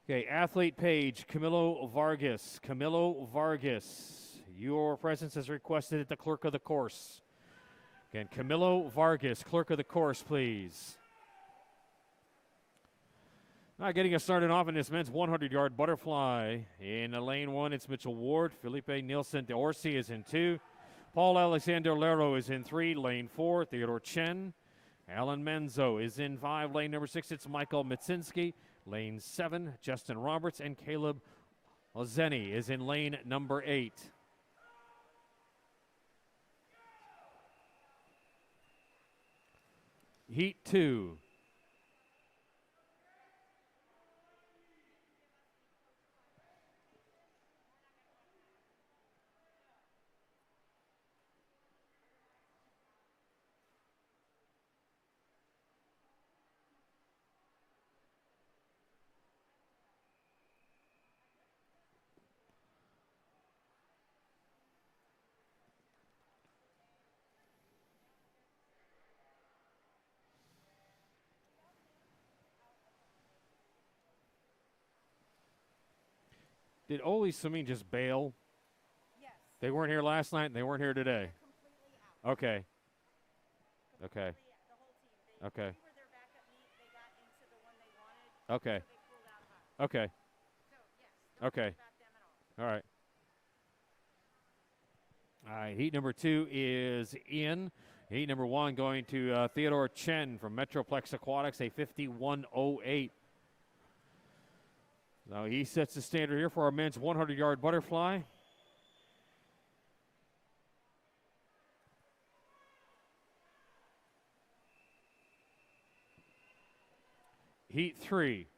Okay, athlete page, Camilo Vargas. Camilo Vargas, your presence is requested at the clerk of the course. Again, Camilo Vargas, clerk of the course, please. All right, getting us started off in this men's 100-yard butterfly. In lane 1, it's Mitchell Ward. Felipe Nielsen de Orsi is in 2. Paul Alexander Lero is in 3. Lane 4, Theodore Chen. Alan Menzo is in 5. Lane number 6, it's Michael Mitsinski. Lane 7, Justin Roberts. And Caleb Ozeni is in lane number 8. Heat 2. Did Oli Samin just bail? Yes. They weren't here last night and they weren't here today. Completely out. Okay. Okay. The whole team. Okay. We were their backup meet. They got into the one they wanted. Okay. So they pulled out hot. Okay. So, yes. Don't Okay. worry about them at all. All right. All right. Heat number 2 is in. Heat number 1 going to Theodore Chen from Metroplex Aquatics, a 51.08. Now he sets the standard here for our men's 100-yard butterfly. Heat 3.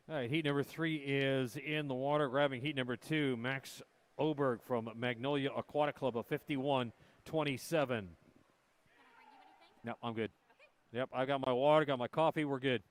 All right, heat number 3 is in the water, grabbing heat number 2, Max Oberg from Magnolia Aquatic Club, a 51.27. No, I'm good. Okay. Yep, I got my water, got my coffee, we're good.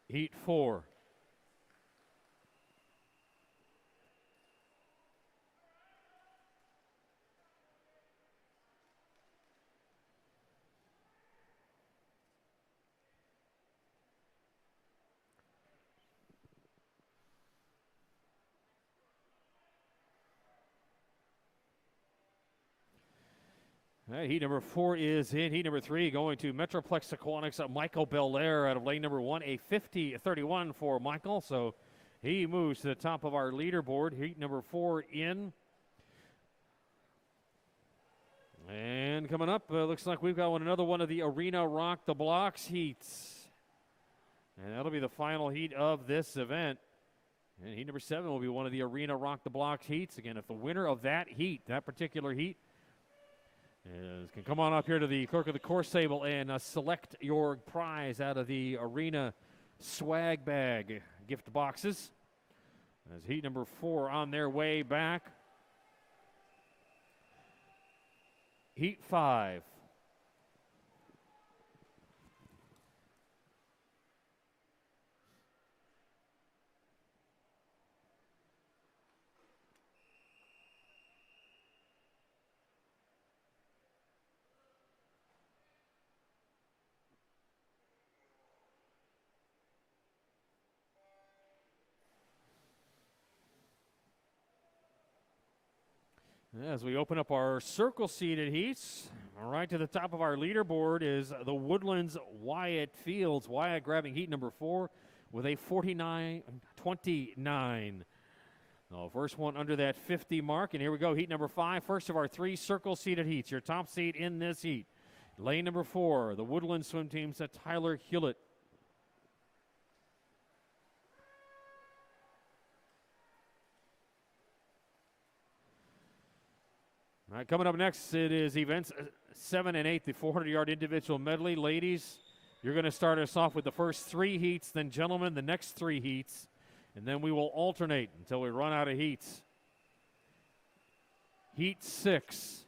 Heat 4. All right, heat number 4 is in. Heat number 3 going to Metroplex Aquatics, Michael Belair out of lane number 1, a 50.31 for Michael. So he moves to the top of our leaderboard. Heat number 4 in. And coming up, looks like we've got another one of the Arena Rock the Blocks heats. And that'll be the final heat of this event. And heat number 7 will be one of the Arena Rock the Blocks heats. Again, if the winner of that heat, that particular heat, can come on up here to the clerk of the course table and select your prize out of the Arena swag bag gift boxes. As heat number 4 on their way back. Heat 5. As we open up our circle seated heats, All right, to the top of our leaderboard is the Woodlands Wyatt Fields. Wyatt grabbing heat number 4 with a 49-29. So first one under that 50 mark, and here we go, heat number 5, first of our 3 circle-seated heats. Your top seed in this heat, lane number 4, the Woodlands swim team's Tyler Hewlett. All right, coming up next, it is events 7 and 8, the 400-yard individual medley. Ladies, you're going to start us off with the first 3 heats, then gentlemen, the next 3 heats, and then we will alternate until we run out of heats. Heat 6.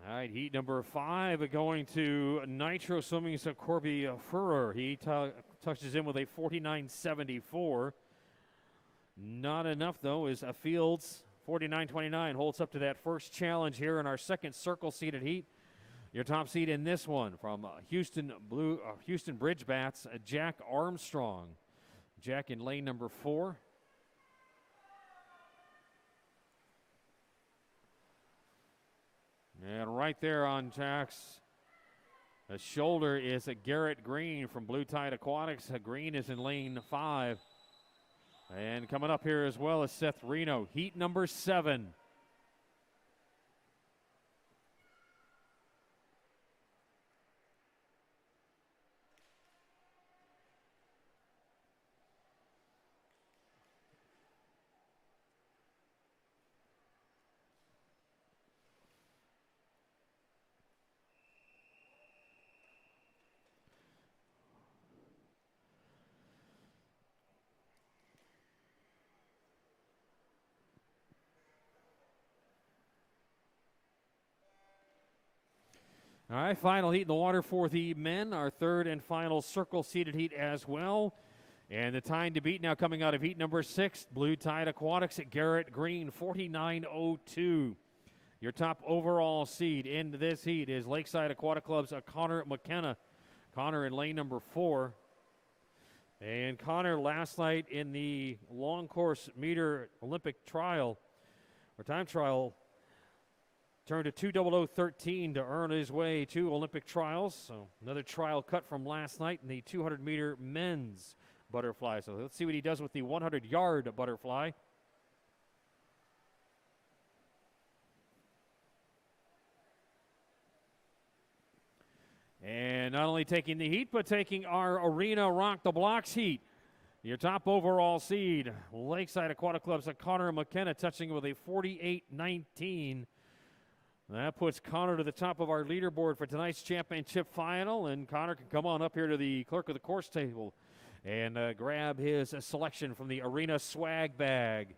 All right, heat number 5 going to Nitro Swimming's Corby Furrer. He touches in with a 49.74. Not enough, though, as Fields 49.29 holds up to that first challenge here in our second circle-seated heat. Your top seed in this one from Houston Bridge Bats, Jack Armstrong. Jack in lane number 4. And right there on Jack's shoulder is a Garrett Green from Blue Tide Aquatics. Green is in lane 5. And coming up here as well is Seth Reno, heat number 7. All right, final heat in the water for the men, our third and final circle-seated heat as well. And the time to beat now coming out of heat number 6, Blue Tide Aquatics at Garrett Green, 49.02. Your top overall seed in this heat is Lakeside Aquatic Club's Connor McKenna. Connor in lane number 4. And Connor last night in the long course meter Olympic trial, or time trial, turned a 2:00:13 to earn his way to Olympic trials. So another trial cut from last night in the 200-meter men's butterfly. So let's see what he does with the 100-yard butterfly. And not only taking the heat, but taking our Arena Rock the Blocks heat. Your top overall seed, Lakeside Aquatic Club's Connor McKenna, touching with a 48.19. That puts Connor to the top of our leaderboard for tonight's championship final, and Connor can come on up here to the clerk of the course table and grab his selection from the Arena swag bag.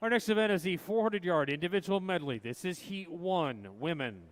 Our next event is the 400-yard individual medley. This is Heat 1, women.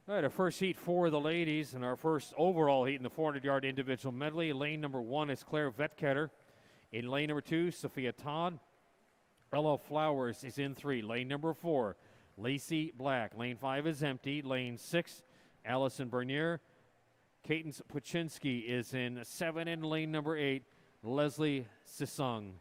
All right, our first heat for the ladies and our first overall heat in the 400-yard individual medley. Lane number 1 is Claire Vetketter. In lane number 2, Sophia Todd. Ella Flowers is in 3. Lane number 4, Lacey Black. Lane 5 is empty. Lane 6, Allison Bernier. Cadence Puchinski is in 7. And lane number 8, Leslie Sisung.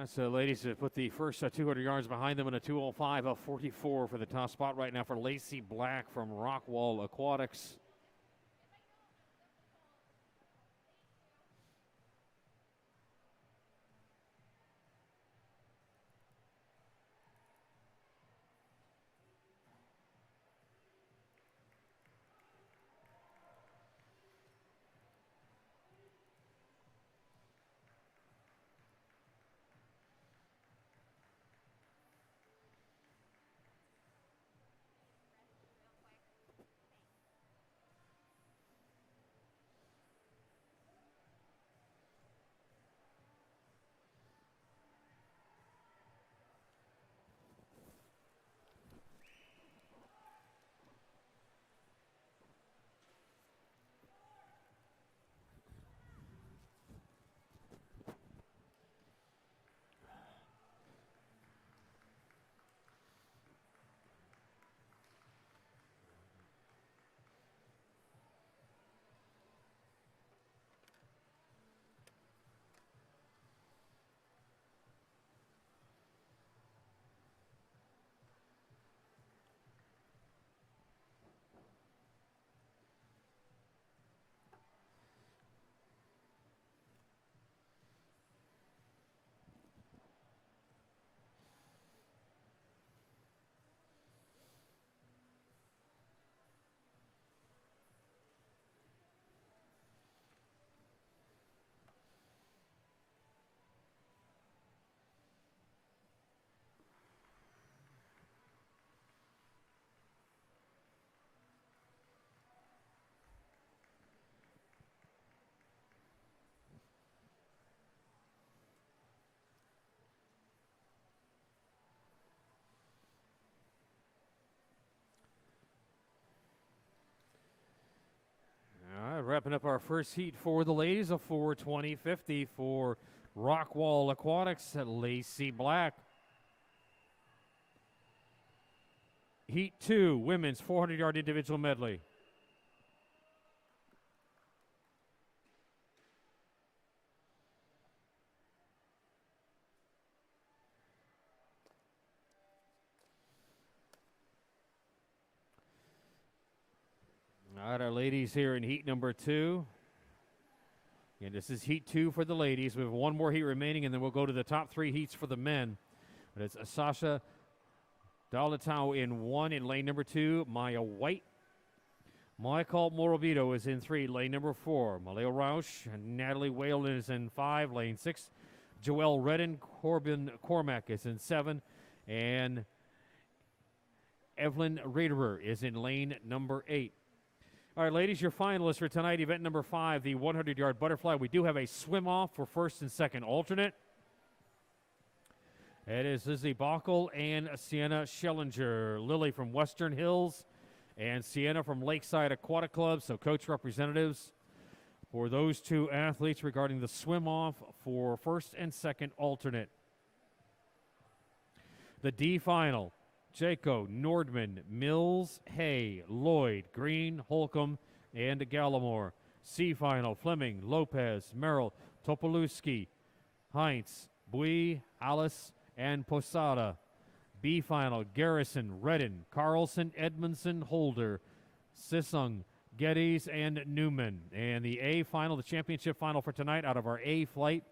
So ladies put the first 200 yards behind them in a 2:05:44 for the top spot right now for Lacey Black from Rockwall Aquatics. All right, wrapping up our first heat for the ladies, a 4:20:50 for Rockwall Aquatics at Lacey Black. Heat 2, women's 400-yard individual medley. All right, our ladies here in heat number 2. And this is heat 2 for the ladies. We have one more heat remaining, and then we'll go to the top 3 heats for the men. But it's Sasha Dalatau in 1 in lane number 2. Maya White. Michael Morabito is in 3, lane number 4. Maleo Rausch and Natalie Whalen is in 5, lane 6. Joelle Redden Corbin Cormack is in 7. And Evelyn Raderer is in lane number 8. All right, ladies, your finalists for tonight, event number 5, the 100-yard butterfly. We do have a swim-off for first and second alternate. It is Lizzie Bockel and Sienna Schellinger. Lily from Western Hills and Sienna from Lakeside Aquatic Club. So coach representatives for those two athletes regarding the swim-off for first and second alternate. The D final, Jaco, Nordman, Mills, Hay, Lloyd, Green, Holcomb, and Gallimore. C final, Fleming, Lopez, Merrill, Topolewski, Heinz, Bui, Alice, and Posada. B final, Garrison, Redden, Carlson, Edmondson, Holder, Sisung, Geddes, and Newman. And the A final, the championship final for tonight out of our A flight,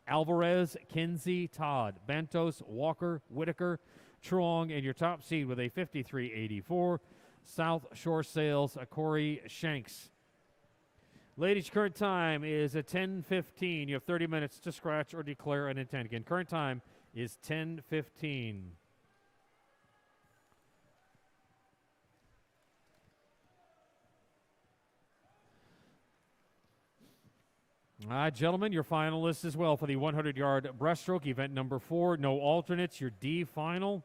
Alvarez, Kinsey, Todd, Bentos, Walker, Whitaker, Truong, and your top seed with a 53.84, South Shore Sails, Corey Shanks. Ladies, current time is at 10:15. You have 30 minutes to scratch or declare an intent. Again, current time is 10:15. All right, gentlemen, your finalists as well for the 100-yard breaststroke, event number 4. No alternates, your D final.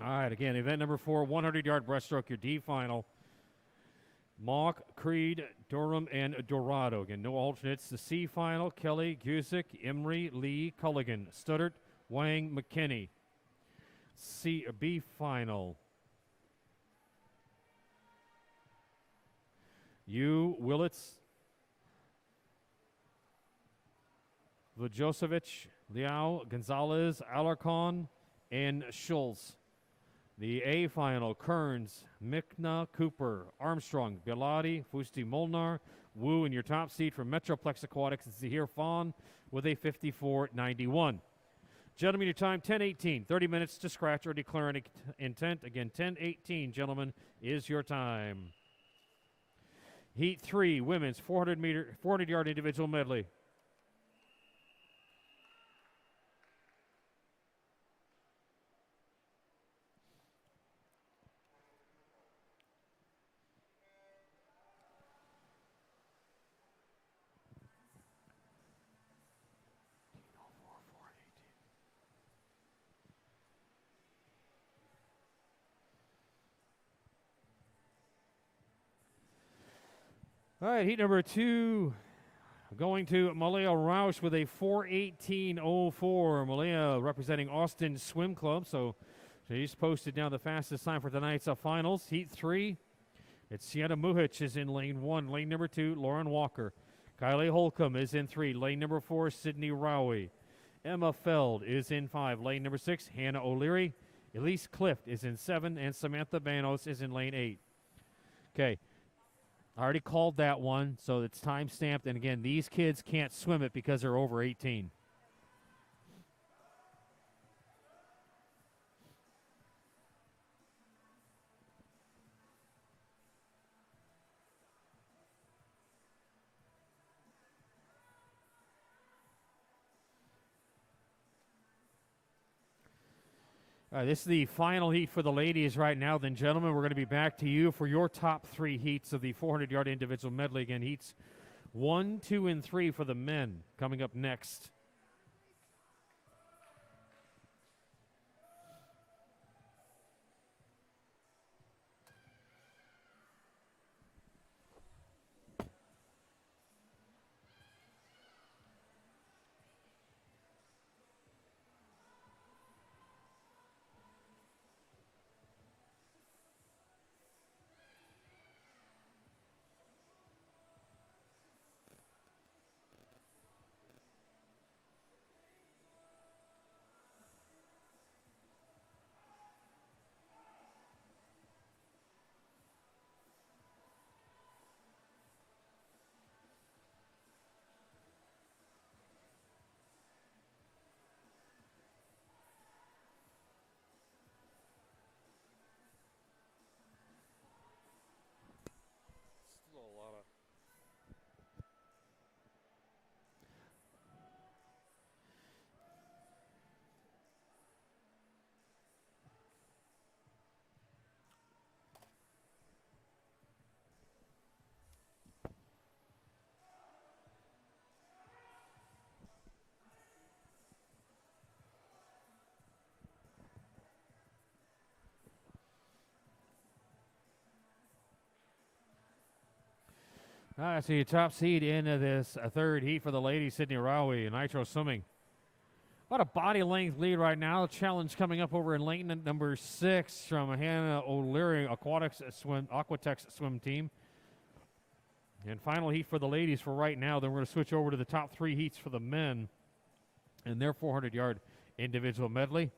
All right, again, event number 4, 100-yard breaststroke, your D final. Mock, Creed, Durham, and Dorado. Again, no alternates. The C final, Kelly, Gusick, Emery, Lee, Culligan, Studdert, Wang, McKinney. B final. Willits, Vujosevich, Liao, Gonzalez, Alarcon, and Schultz. The A final, Kearns, Mikna, Cooper, Armstrong, Bilotti, Fusti Molnar, Wu, and your top seed from Metroplex Aquatics is Zahir Fawn with a 54.91. Gentlemen, your time, 10:18. 30 minutes to scratch or declare an intent. Again, 10:18, gentlemen, is your time. Heat 3, women's 400-yard individual medley. All right, heat number 2, going to Malia Roush with a 4:18.04. Malia representing Austin Swim Club, so she's posted down the fastest time for tonight's finals. Heat 3, it's Sienna Muhich is in lane 1. Lane number 2, Lauren Walker. Kylie Holcomb is in 3. Lane number 4, Sydney Rowie. Emma Feld is in 5. Lane number 6, Hannah O'Leary. Elise Clift is in 7, and Samantha Banos is in lane 8. Okay. I already called that one, so it's time stamped. And again, these kids can't swim it because they're over 18. This is the final heat for the ladies right now. Then, gentlemen, we're going to be back to you for your top 3 heats of the 400-yard individual medley. Again, heats 1, 2, and 3 for the men coming up next. So your top seed in this third heat for the ladies, Sydney Rowie, Nitro Swimming. About a body length lead right now. Challenge coming up over in lane number 6 from Hannah O'Leary, Aquatex swim team. And final heat for the ladies for right now. Then we're going to switch over to the top 3 heats for the men in their 400-yard individual medley.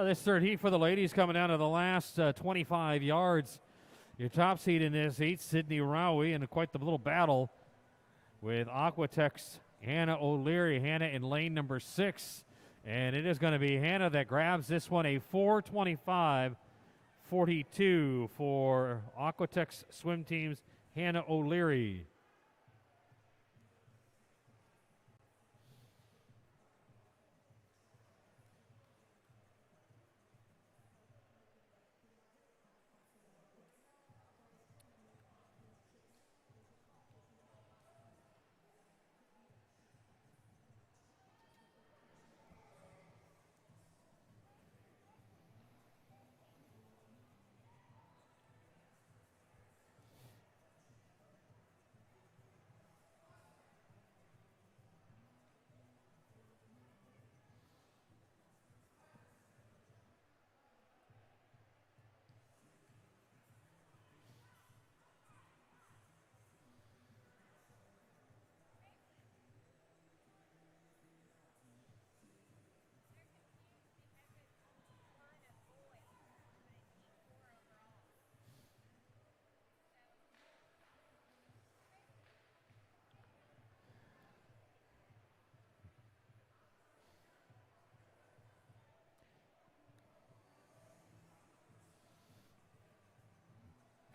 This third heat for the ladies coming down to the last 25 yards. Your top seed in this heat, Sydney Rowie, and quite the little battle with Aquatex Hannah O'Leary. Hannah in lane number 6. And it is going to be Hannah that grabs this one, a 4:25.42 for Aquatex swim team's Hannah O'Leary.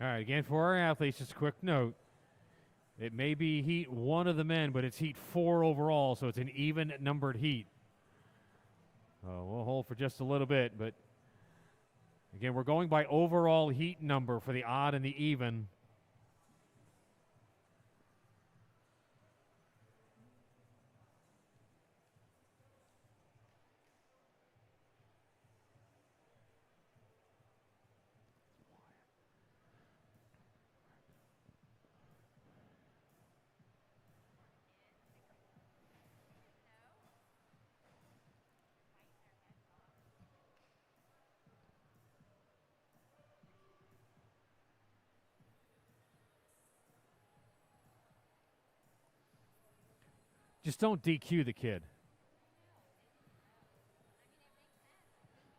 All right, again, for our athletes, just a quick note. It may be heat 1 of the men, but it's heat 4 overall, so it's an even numbered heat. We'll hold for just a little bit, but again, we're going by overall heat number for the odd and the even. Just don't DQ the kid.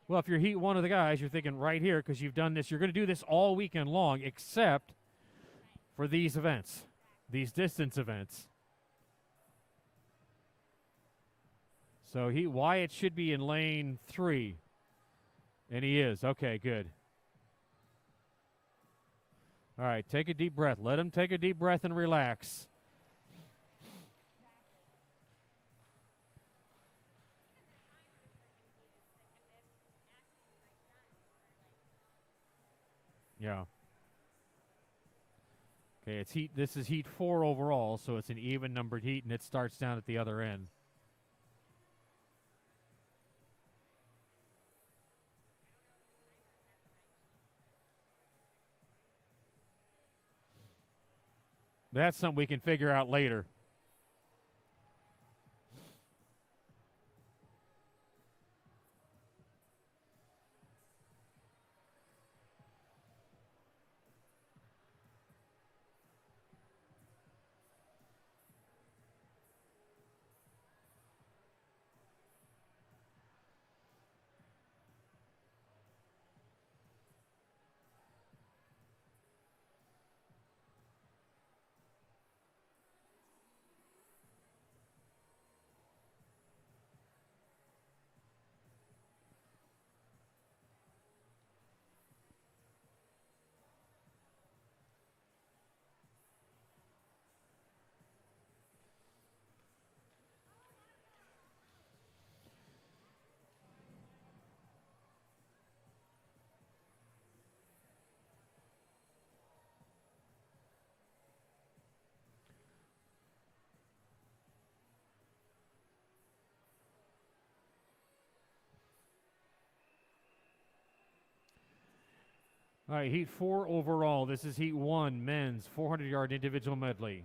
Well, if you're Heat 1 of the guys, you're thinking right here because you've done this. You're going to do this all weekend long except for these events, these distance events. So Wyatt should be in lane 3. And he is. Okay, good. All right, take a deep breath. Let him take a deep breath and relax. Yeah. Okay, this is heat 4 overall, so it's an even numbered heat, and it starts down at the other end. That's something we can figure out later. All right, heat 4 overall. This is heat 1, men's 400-yard individual medley.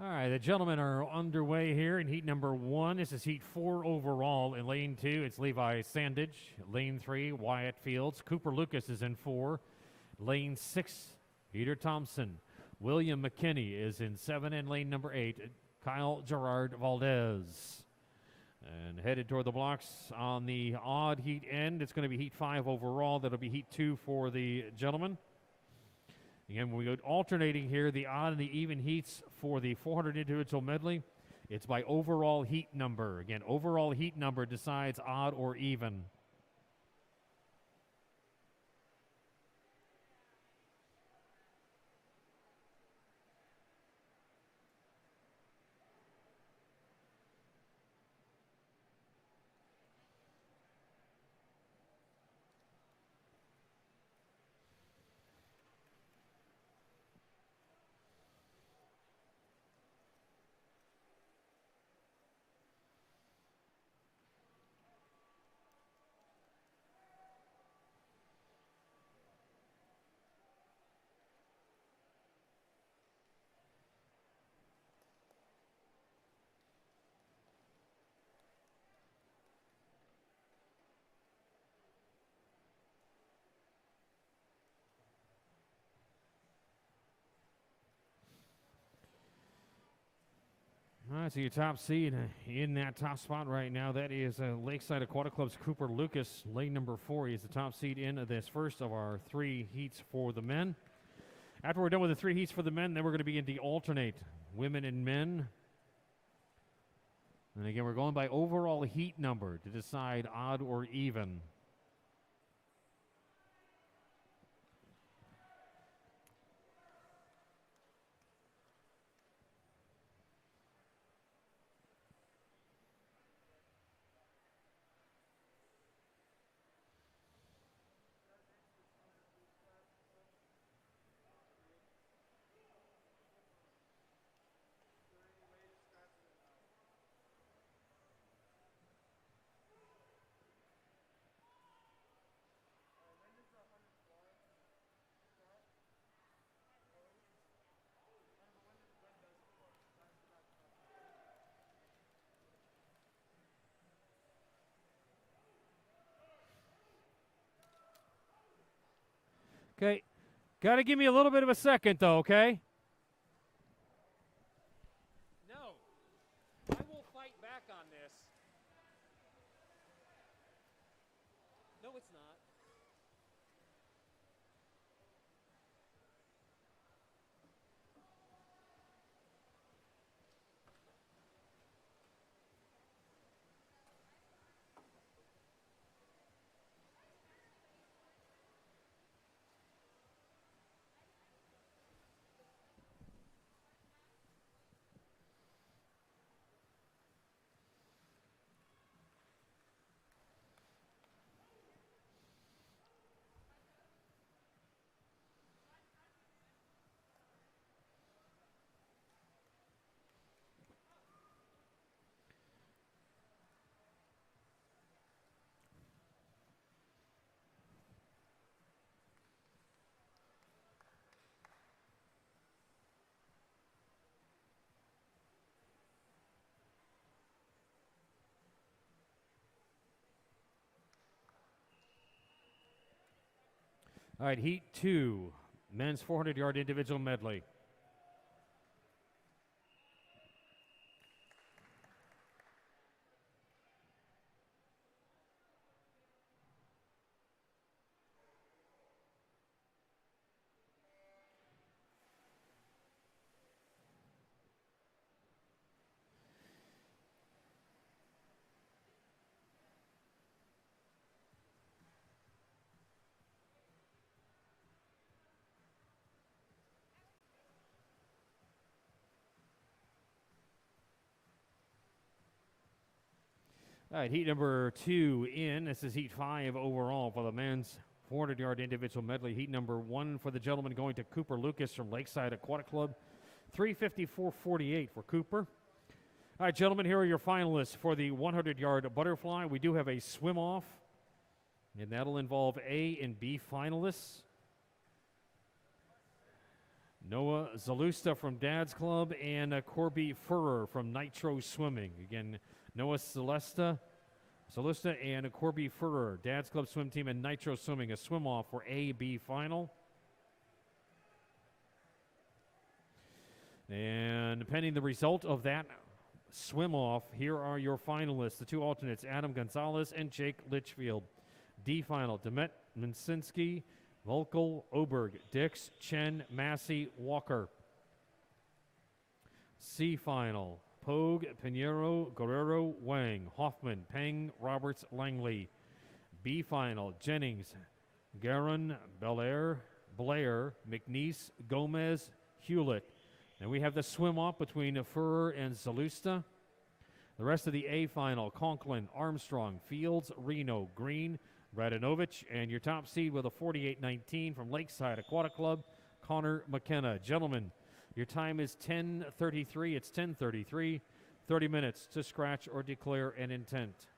All right, the gentlemen are underway here in heat number 1. This is heat 4 overall. In lane 2, it's Levi Sandage. Lane 3, Wyatt Fields. Cooper Lucas is in 4. Lane 6, Peter Thompson. William McKinney is in 7. And lane number 8, Kyle Gerard Valdez. And headed toward the blocks on the odd heat end. It's going to be heat 5 overall. That'll be heat 2 for the gentlemen. Again, when we go alternating here, the odd and the even heats for the 400 individual medley, it's by overall heat number. Again, overall heat number decides odd or even. All right, so your top seed in that top spot right now, that is Lakeside Aquatic Club's Cooper Lucas, lane number 4. He's the top seed in this first of our 3 heats for the men. After we're done with the 3 heats for the men, then we're going to begin to alternate women and men. And again, we're going by overall heat number to decide odd or even. Okay. Got to give me a little bit of a second, though, okay? No. I will fight back on this. No, it's not. All right, Heat 2, men's 400-yard individual medley. All right, heat number 2 in. This is heat 5 overall for the men's 400-yard individual medley. Heat number 1 for the gentleman going to Cooper Lucas from Lakeside Aquatic Club. 3:54.48 for Cooper. All right, gentlemen, here are your finalists for the 100-yard butterfly. We do have a swim-off, and that'll involve A and B finalists. Noah Zalusta from Dad's Club and Corby Furrer from Nitro Swimming. Again, Noah Zalusta and Corby Furrer, Dad's Club Swim Team and Nitro Swimming, a swim-off for A-B final. And pending the result of that swim-off, here are your finalists, the two alternates, Adam Gonzalez and Jake Litchfield. D final, Demet Minsinski, Volkel, Oberg, Dix, Chen, Massey, Walker. C final, Pogue, Pinheiro, Guerrero, Wang, Hoffman, Peng, Roberts, Langley. B final, Jennings, Garin, Blair, McNeese, Gomez, Hewlett. And we have the swim-off between Furrer and Zalusta. The rest of the A final, Conklin, Armstrong, Fields, Reno, Green, Radonovich, and your top seed with a 48-19 from Lakeside Aquatic Club, Connor McKenna. Gentlemen, your time is 10:33. It's 10:33. 30 minutes to scratch or declare an intent.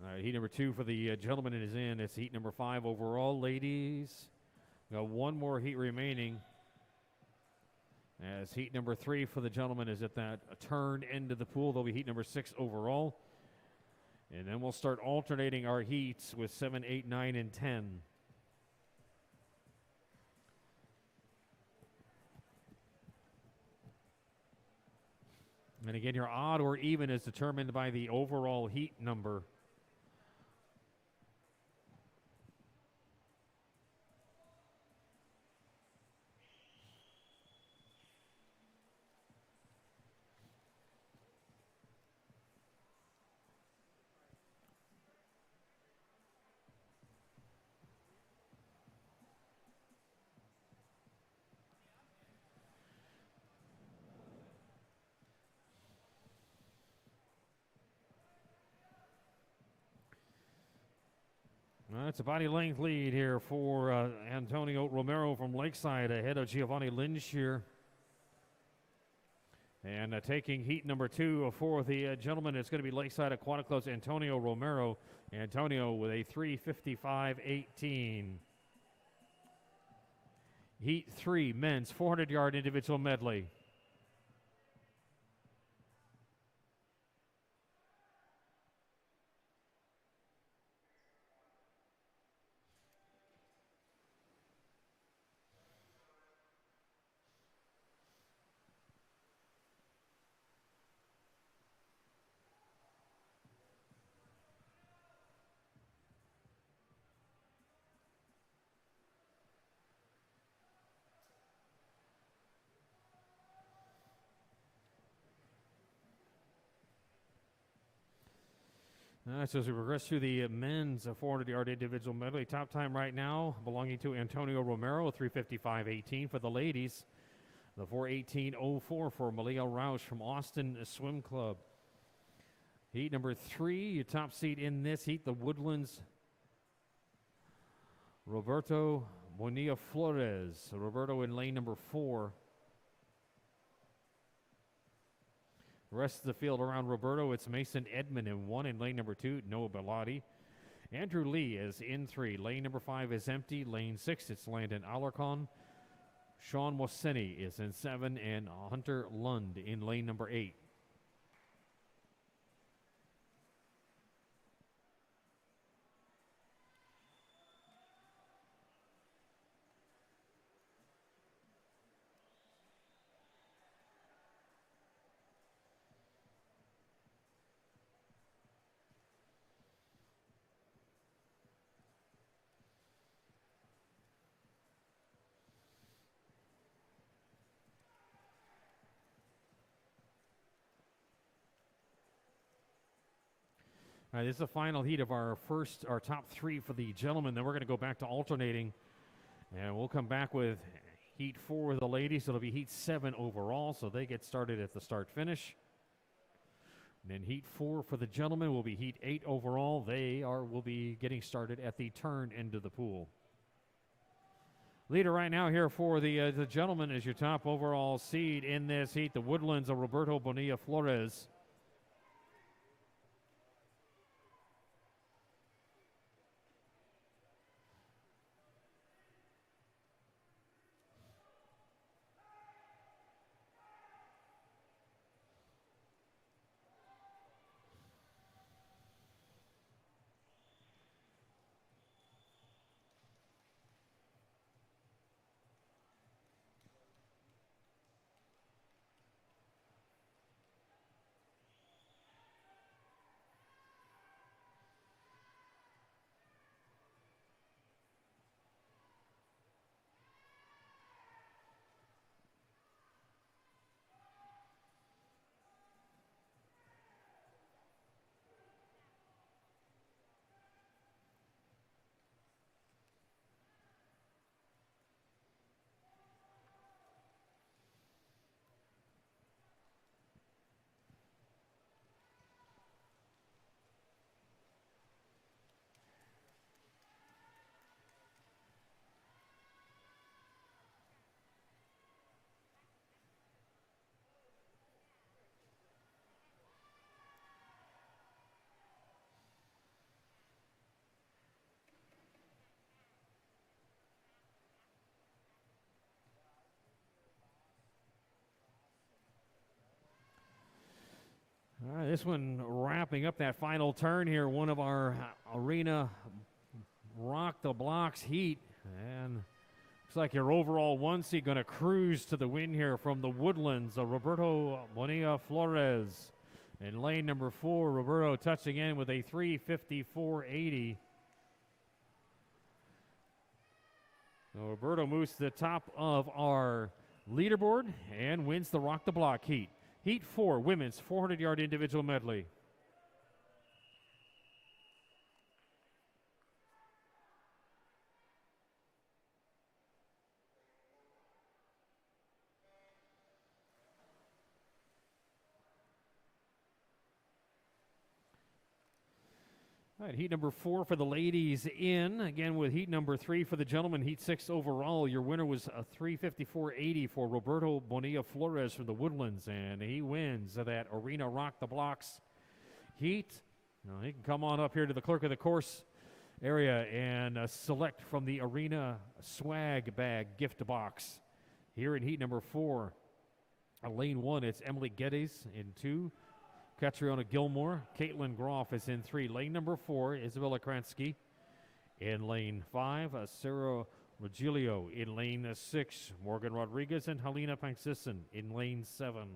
All right, heat number 2 for the gentleman is in. It's heat number 5 overall, ladies. Got one more heat remaining. As heat number 3 for the gentleman is at that turn end of the pool. They'll be heat number 6 overall. And then we'll start alternating our heats with 7, 8, 9, and 10. And again, your odd or even is determined by the overall heat number. It's a body length lead here for Antonio Romero from Lakeside ahead of Giovanni Lynch here. And taking heat number 2 for the gentleman, it's going to be Lakeside Aquatic Club's Antonio Romero. Antonio with a 3:55.18. Heat 3, men's 400-yard individual medley. So as we progress through the men's 400-yard individual medley, top time right now belonging to Antonio Romero, 3:55.18 for the ladies. The 4:18.04 for Malia Roush from Austin Swim Club. Heat number 3, your top seed in this heat, the Woodlands, Roberto Bonilla Flores. Roberto in lane number 4. The rest of the field around Roberto, it's Mason Edmond in 1 in lane number 2, Noah Bellotti. Andrew Lee is in 3. Lane number 5 is empty. Lane 6, it's Landon Alarcon. Sean Moseni is in 7, and Hunter Lund in lane number 8. All right, this is the final heat of our top 3 for the gentlemen. Then we're going to go back to alternating, and we'll come back with heat 4 of the ladies. It'll be heat 7 overall, so they get started at the start-finish. And then heat 4 for the gentlemen will be heat 8 overall. Will be getting started at the turn end of the pool. Leader right now here for the gentlemen is your top overall seed in this heat, the Woodlands of Roberto Bonilla Flores. All right, this one wrapping up that final turn here. One of our arena rock the blocks heat. And looks like your overall 1 seed going to cruise to the win here from the Woodlands. Roberto Bonilla Flores. In lane number 4, Roberto touching in with a 3:54.80. So Roberto moves to the top of our leaderboard and wins the rock the block heat. Heat 4, women's 400-yard individual medley. All right, heat number 4 for the ladies in. Again, with heat number 3 for the gentlemen, heat 6 overall. Your winner was a 354.80 for Roberto Bonilla Flores from the Woodlands, and he wins that Arena Rock the Blocks heat. Now, he can come on up here to the clerk of the course area and select from the Arena swag bag gift box. Here in heat number 4, lane 1, it's Emily Geddes in 2. Catriona Gilmore. Caitlin Groff is in 3. Lane number 4, Isabella Kransky. In lane 5, Sarah Rogelio. In lane 6, Morgan Rodriguez and Helena Pangsison. In lane 7.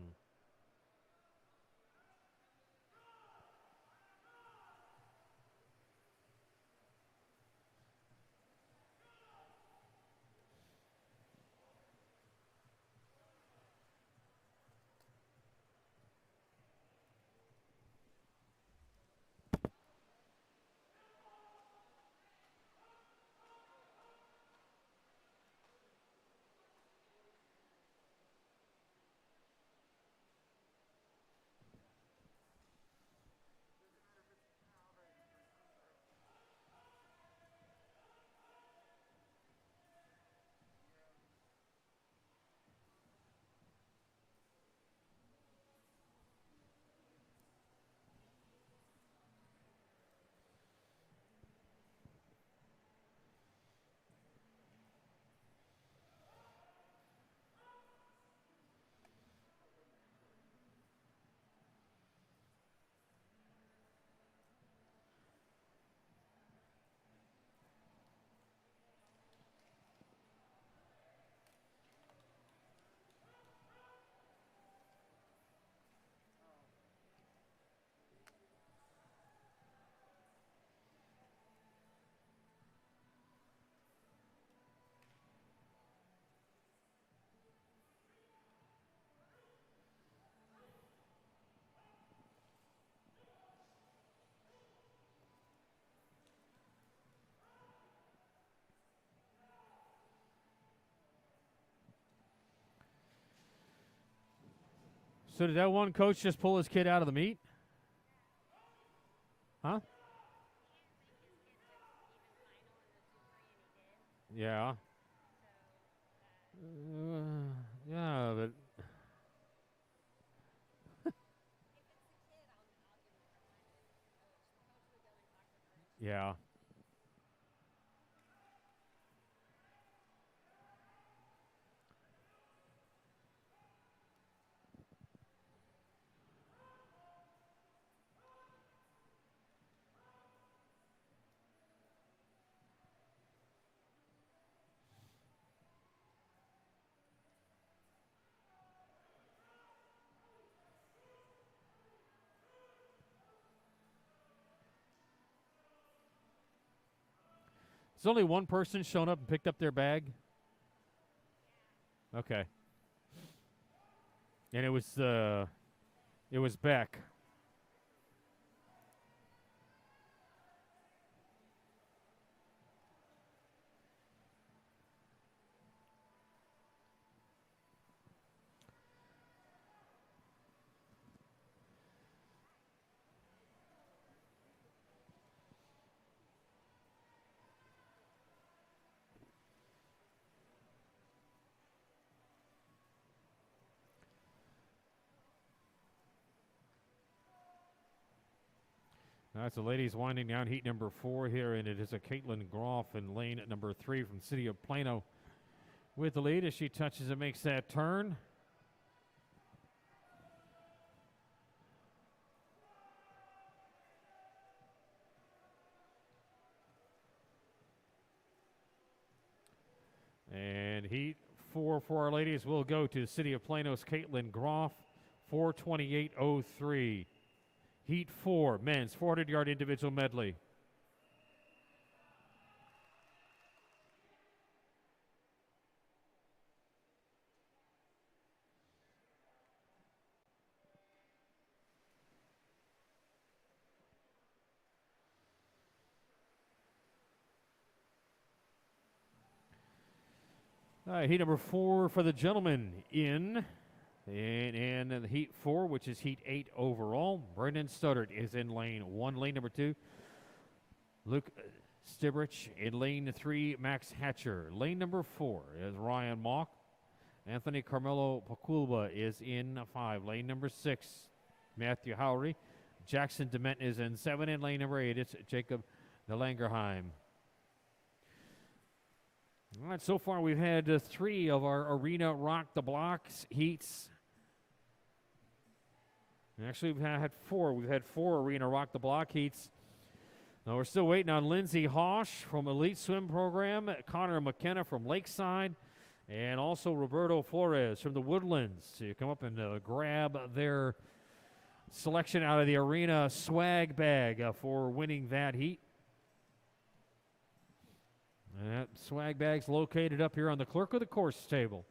So did that one coach just pull his kid out of the meet? Huh? Yeah. Yeah, but yeah. Has only one person shown up and picked up their bag? Okay. And it was Beck. That's the ladies winding down heat number 4 here, and it is a Caitlin Groff in lane number 3 from City of Plano with the lead as she touches and makes that turn. And heat 4 for our ladies will go to City of Plano's Caitlin Groff, 4:28.03. Heat 4, men's 400-yard individual medley. All right, heat number 4 for the gentlemen in. And the heat 4, which is heat 8 overall, Brendan Studdard is in lane 1. Lane number 2, Luke Stibrich. In lane 3, Max Hatcher. Lane number 4 is Ryan Mock. Anthony Carmelo Paculba is in 5. Lane number 6, Matthew Howry. Jackson Dement is in 7. In lane number 8, it's Jacob Delangerheim. All right, so far we've had 3 of our Arena Rock the Blocks heats. Actually, we've had 4. We've had 4 Arena Rock the Block heats. Now we're still waiting on Lindsay Hosh from Elite Swim Program, Connor McKenna from Lakeside, and also Roberto Flores from the Woodlands to come up and grab their selection out of the Arena swag bag for winning that heat. And that swag bag's located up here on the clerk of the course table.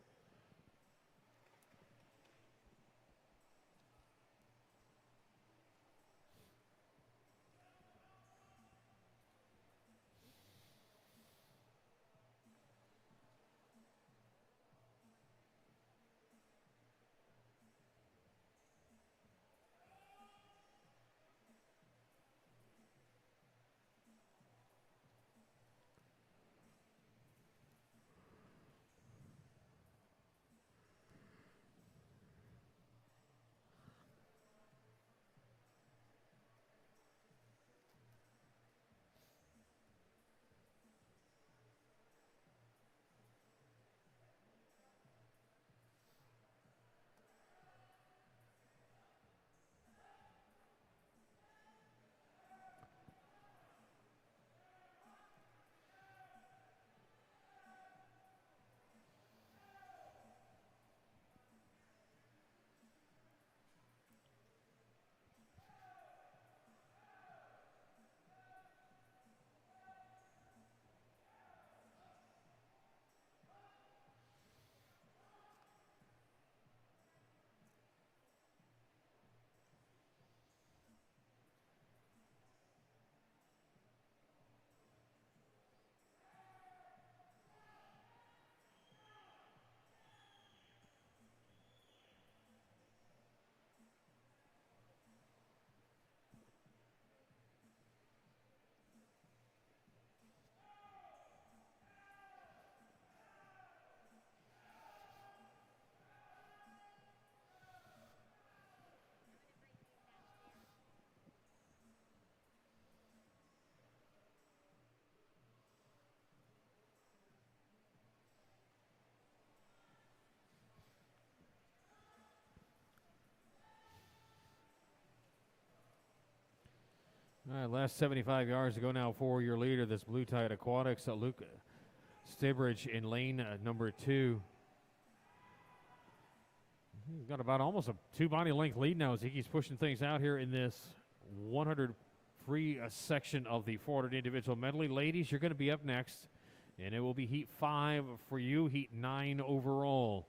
All right, last 75 yards to go now for your leader, this Blue Tide Aquatics, Luke Stibrich in lane number 2. He's got about almost a 2-body length lead now as he keeps pushing things out here in this 100 free section of the 400 individual medley. Ladies, you're going to be up next, and it will be heat 5 for you, heat 9 overall.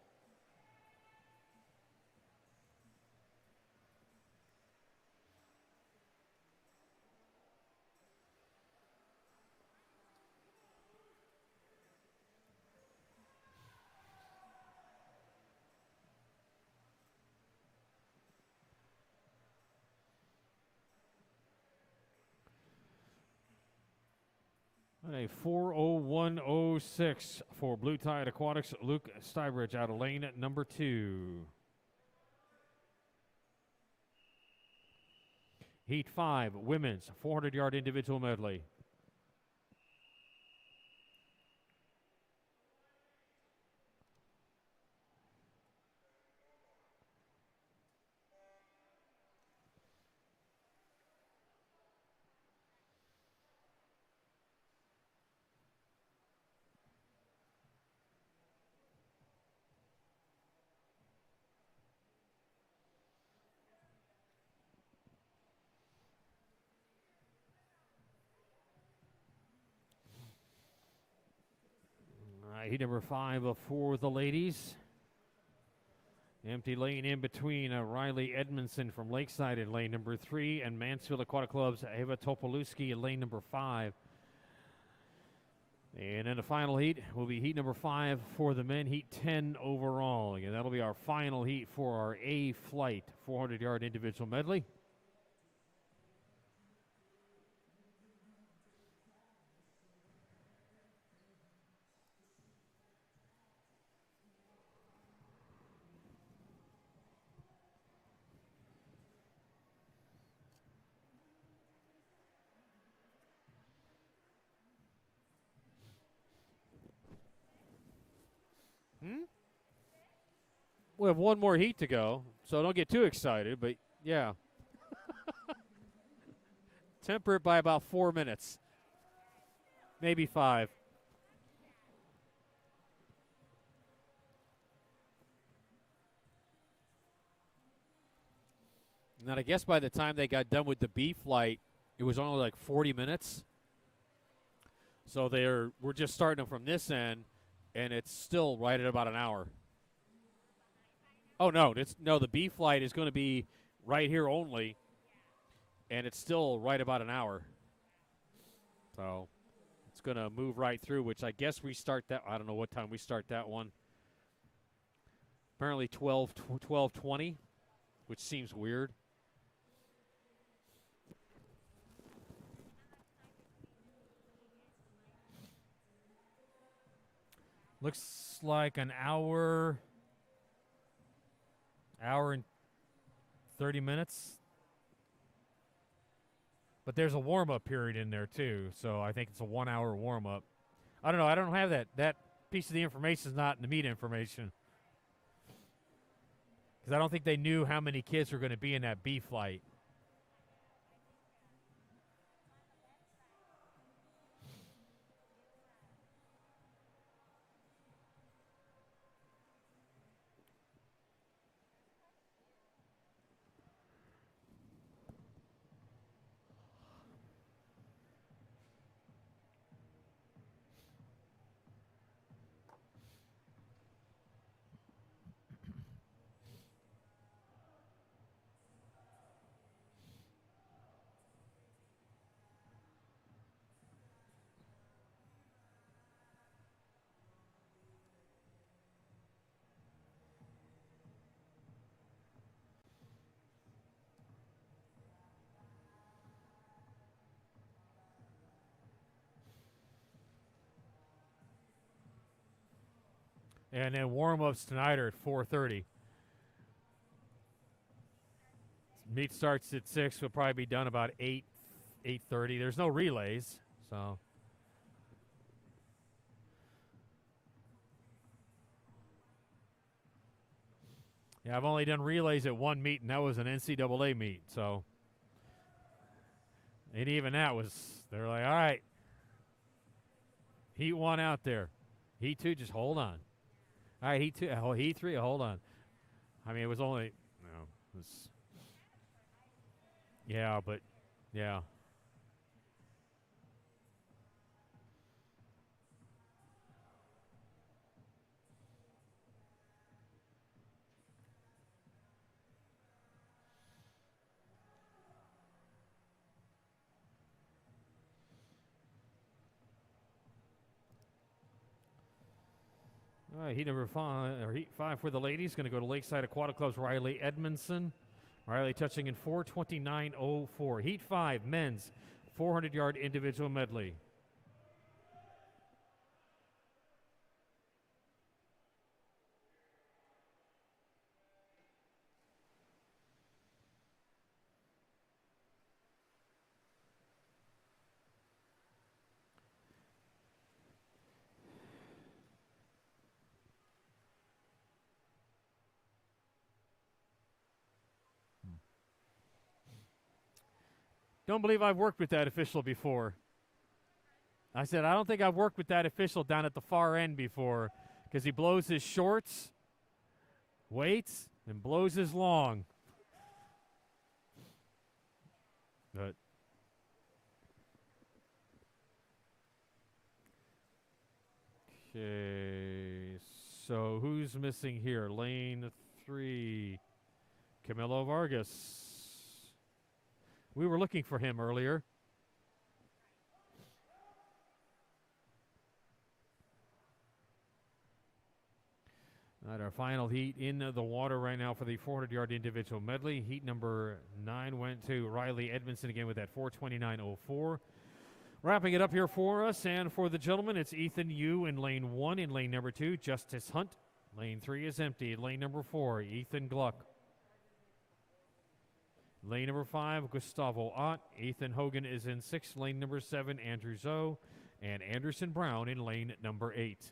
A 4:01:06 for Blue Tide Aquatics. Luke Stibrich out of lane number 2. Heat 5, women's 400-yard individual medley. Heat number 5 for the ladies. Empty lane in between Riley Edmondson from Lakeside in lane number 3 and Mansfield Aquatic Club's Ava Topolewski in lane number 5. And then the final heat will be heat number 5 for the men, heat 10 overall. Again, that'll be our final heat for our A Flight 400-yard individual medley. We have one more heat to go, so don't get too excited, but yeah. Temper it by about 4 minutes, maybe 5. And then I guess by the time they got done with the B flight, it was only like 40 minutes. So we're just starting them from this end, and it's still right at about an hour. Oh no, the B flight is going to be right here only, and it's still right about an hour. So it's going to move right through, which I guess we start that. I don't know what time we start that one. Apparently 12:20, which seems weird. Looks like an hour and 30 minutes. But there's a warm-up period in there, too, so I think it's a 1-hour warm-up. I don't know. I don't have that. That piece of the information is not in the meet information. Because I don't think they knew how many kids were going to be in that B flight. And then warm-ups tonight are at 4:30. Meet starts at 6. We'll probably be done about 8:30. There's no relays, so. Yeah, I've only done relays at one meet, and that was an NCAA meet, so. And even that was, they're like, all right, Heat 1 out there. Heat 2, just hold on. All right, Heat 2, Heat 3, hold on. I mean, it was only, it was, yeah, but, yeah. All right, heat number 5, or Heat 5 for the ladies, going to go to Lakeside Aquatic Club's Riley Edmondson. Riley touching in 4:29.04. Heat 5, men's 400-yard individual medley. Don't believe I've worked with that official before. I said, I don't think I've worked with that official down at the far end before, because he blows his shorts, waits, and blows his long. But okay, so who's missing here? Lane 3, Camilo Vargas. We were looking for him earlier. All right, our final heat in the water right now for the 400-yard individual medley. Heat number 9 went to Riley Edmondson again with that 4:29.04. Wrapping it up here for us and for the gentlemen, it's Ethan Yu in lane 1. In lane number 2, Justice Hunt. Lane 3 is empty. Lane number 4, Ethan Gluck. Lane number 5, Gustavo Ott. Ethan Hogan is in 6. Lane number 7, Andrew Zoe. And Anderson Brown in lane number 8.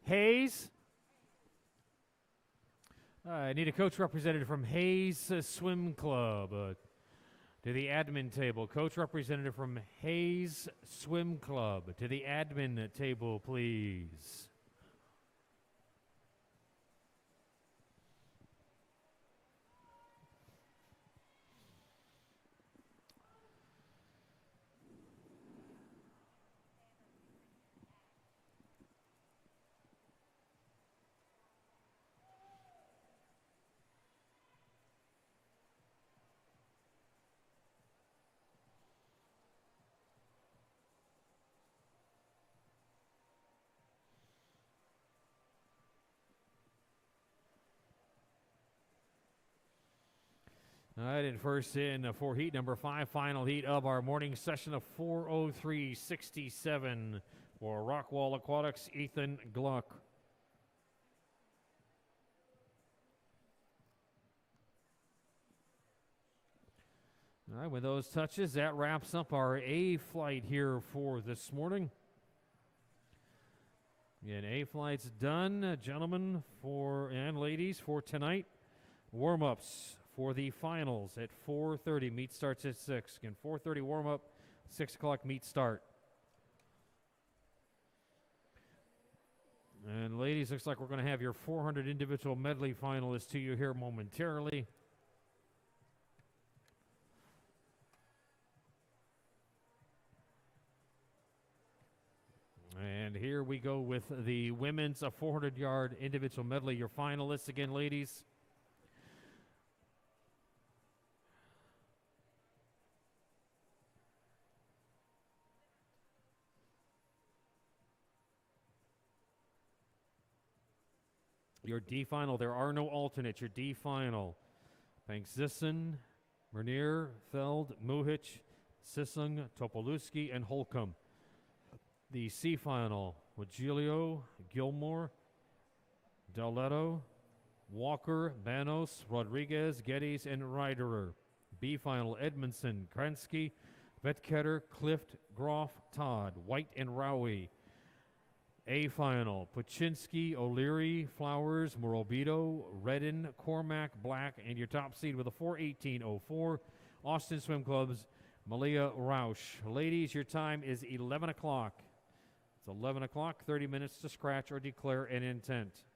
Hayes. I need a coach representative from Hayes Swim Club to the admin table. Coach representative from Hayes Swim Club to the admin table, please. All right, and first in for heat number 5, final heat of our morning session of 4:03:67 for Rockwall Aquatics, Ethan Gluck. All right, with those touches, that wraps up our A flight here for this morning. Again, A flight's done, gentlemen and ladies, for tonight. Warm-ups for the finals at 4:30. Meet starts at 6. Again, 4:30 warm-up, 6 o'clock meet start. And ladies, looks like we're going to have your 400 individual medley finalists to you here momentarily. And here we go with the women's 400-yard individual medley. Your finalists again, ladies. Your D final, there are no alternates. Your D final, Banksisson, Bernier, Feld, Muhich, Sissung, Topolewski, and Holcomb. The C final, Wagilio, Gilmore, Dauletto, Walker, Banos, Rodriguez, Geddes, and Ryderer. B final, Edmondson, Krensky, Vetketter, Clift, Groff, Todd, White, and Rowie. A final, Paczynski, O'Leary, Flowers, Morobito, Redden, Cormac, Black, and your top seed with a 4:18:04, Austin Swim Club's Malia Roush. Ladies, your time is 11 o'clock. It's 11 o'clock, 30 minutes to scratch or declare an intent.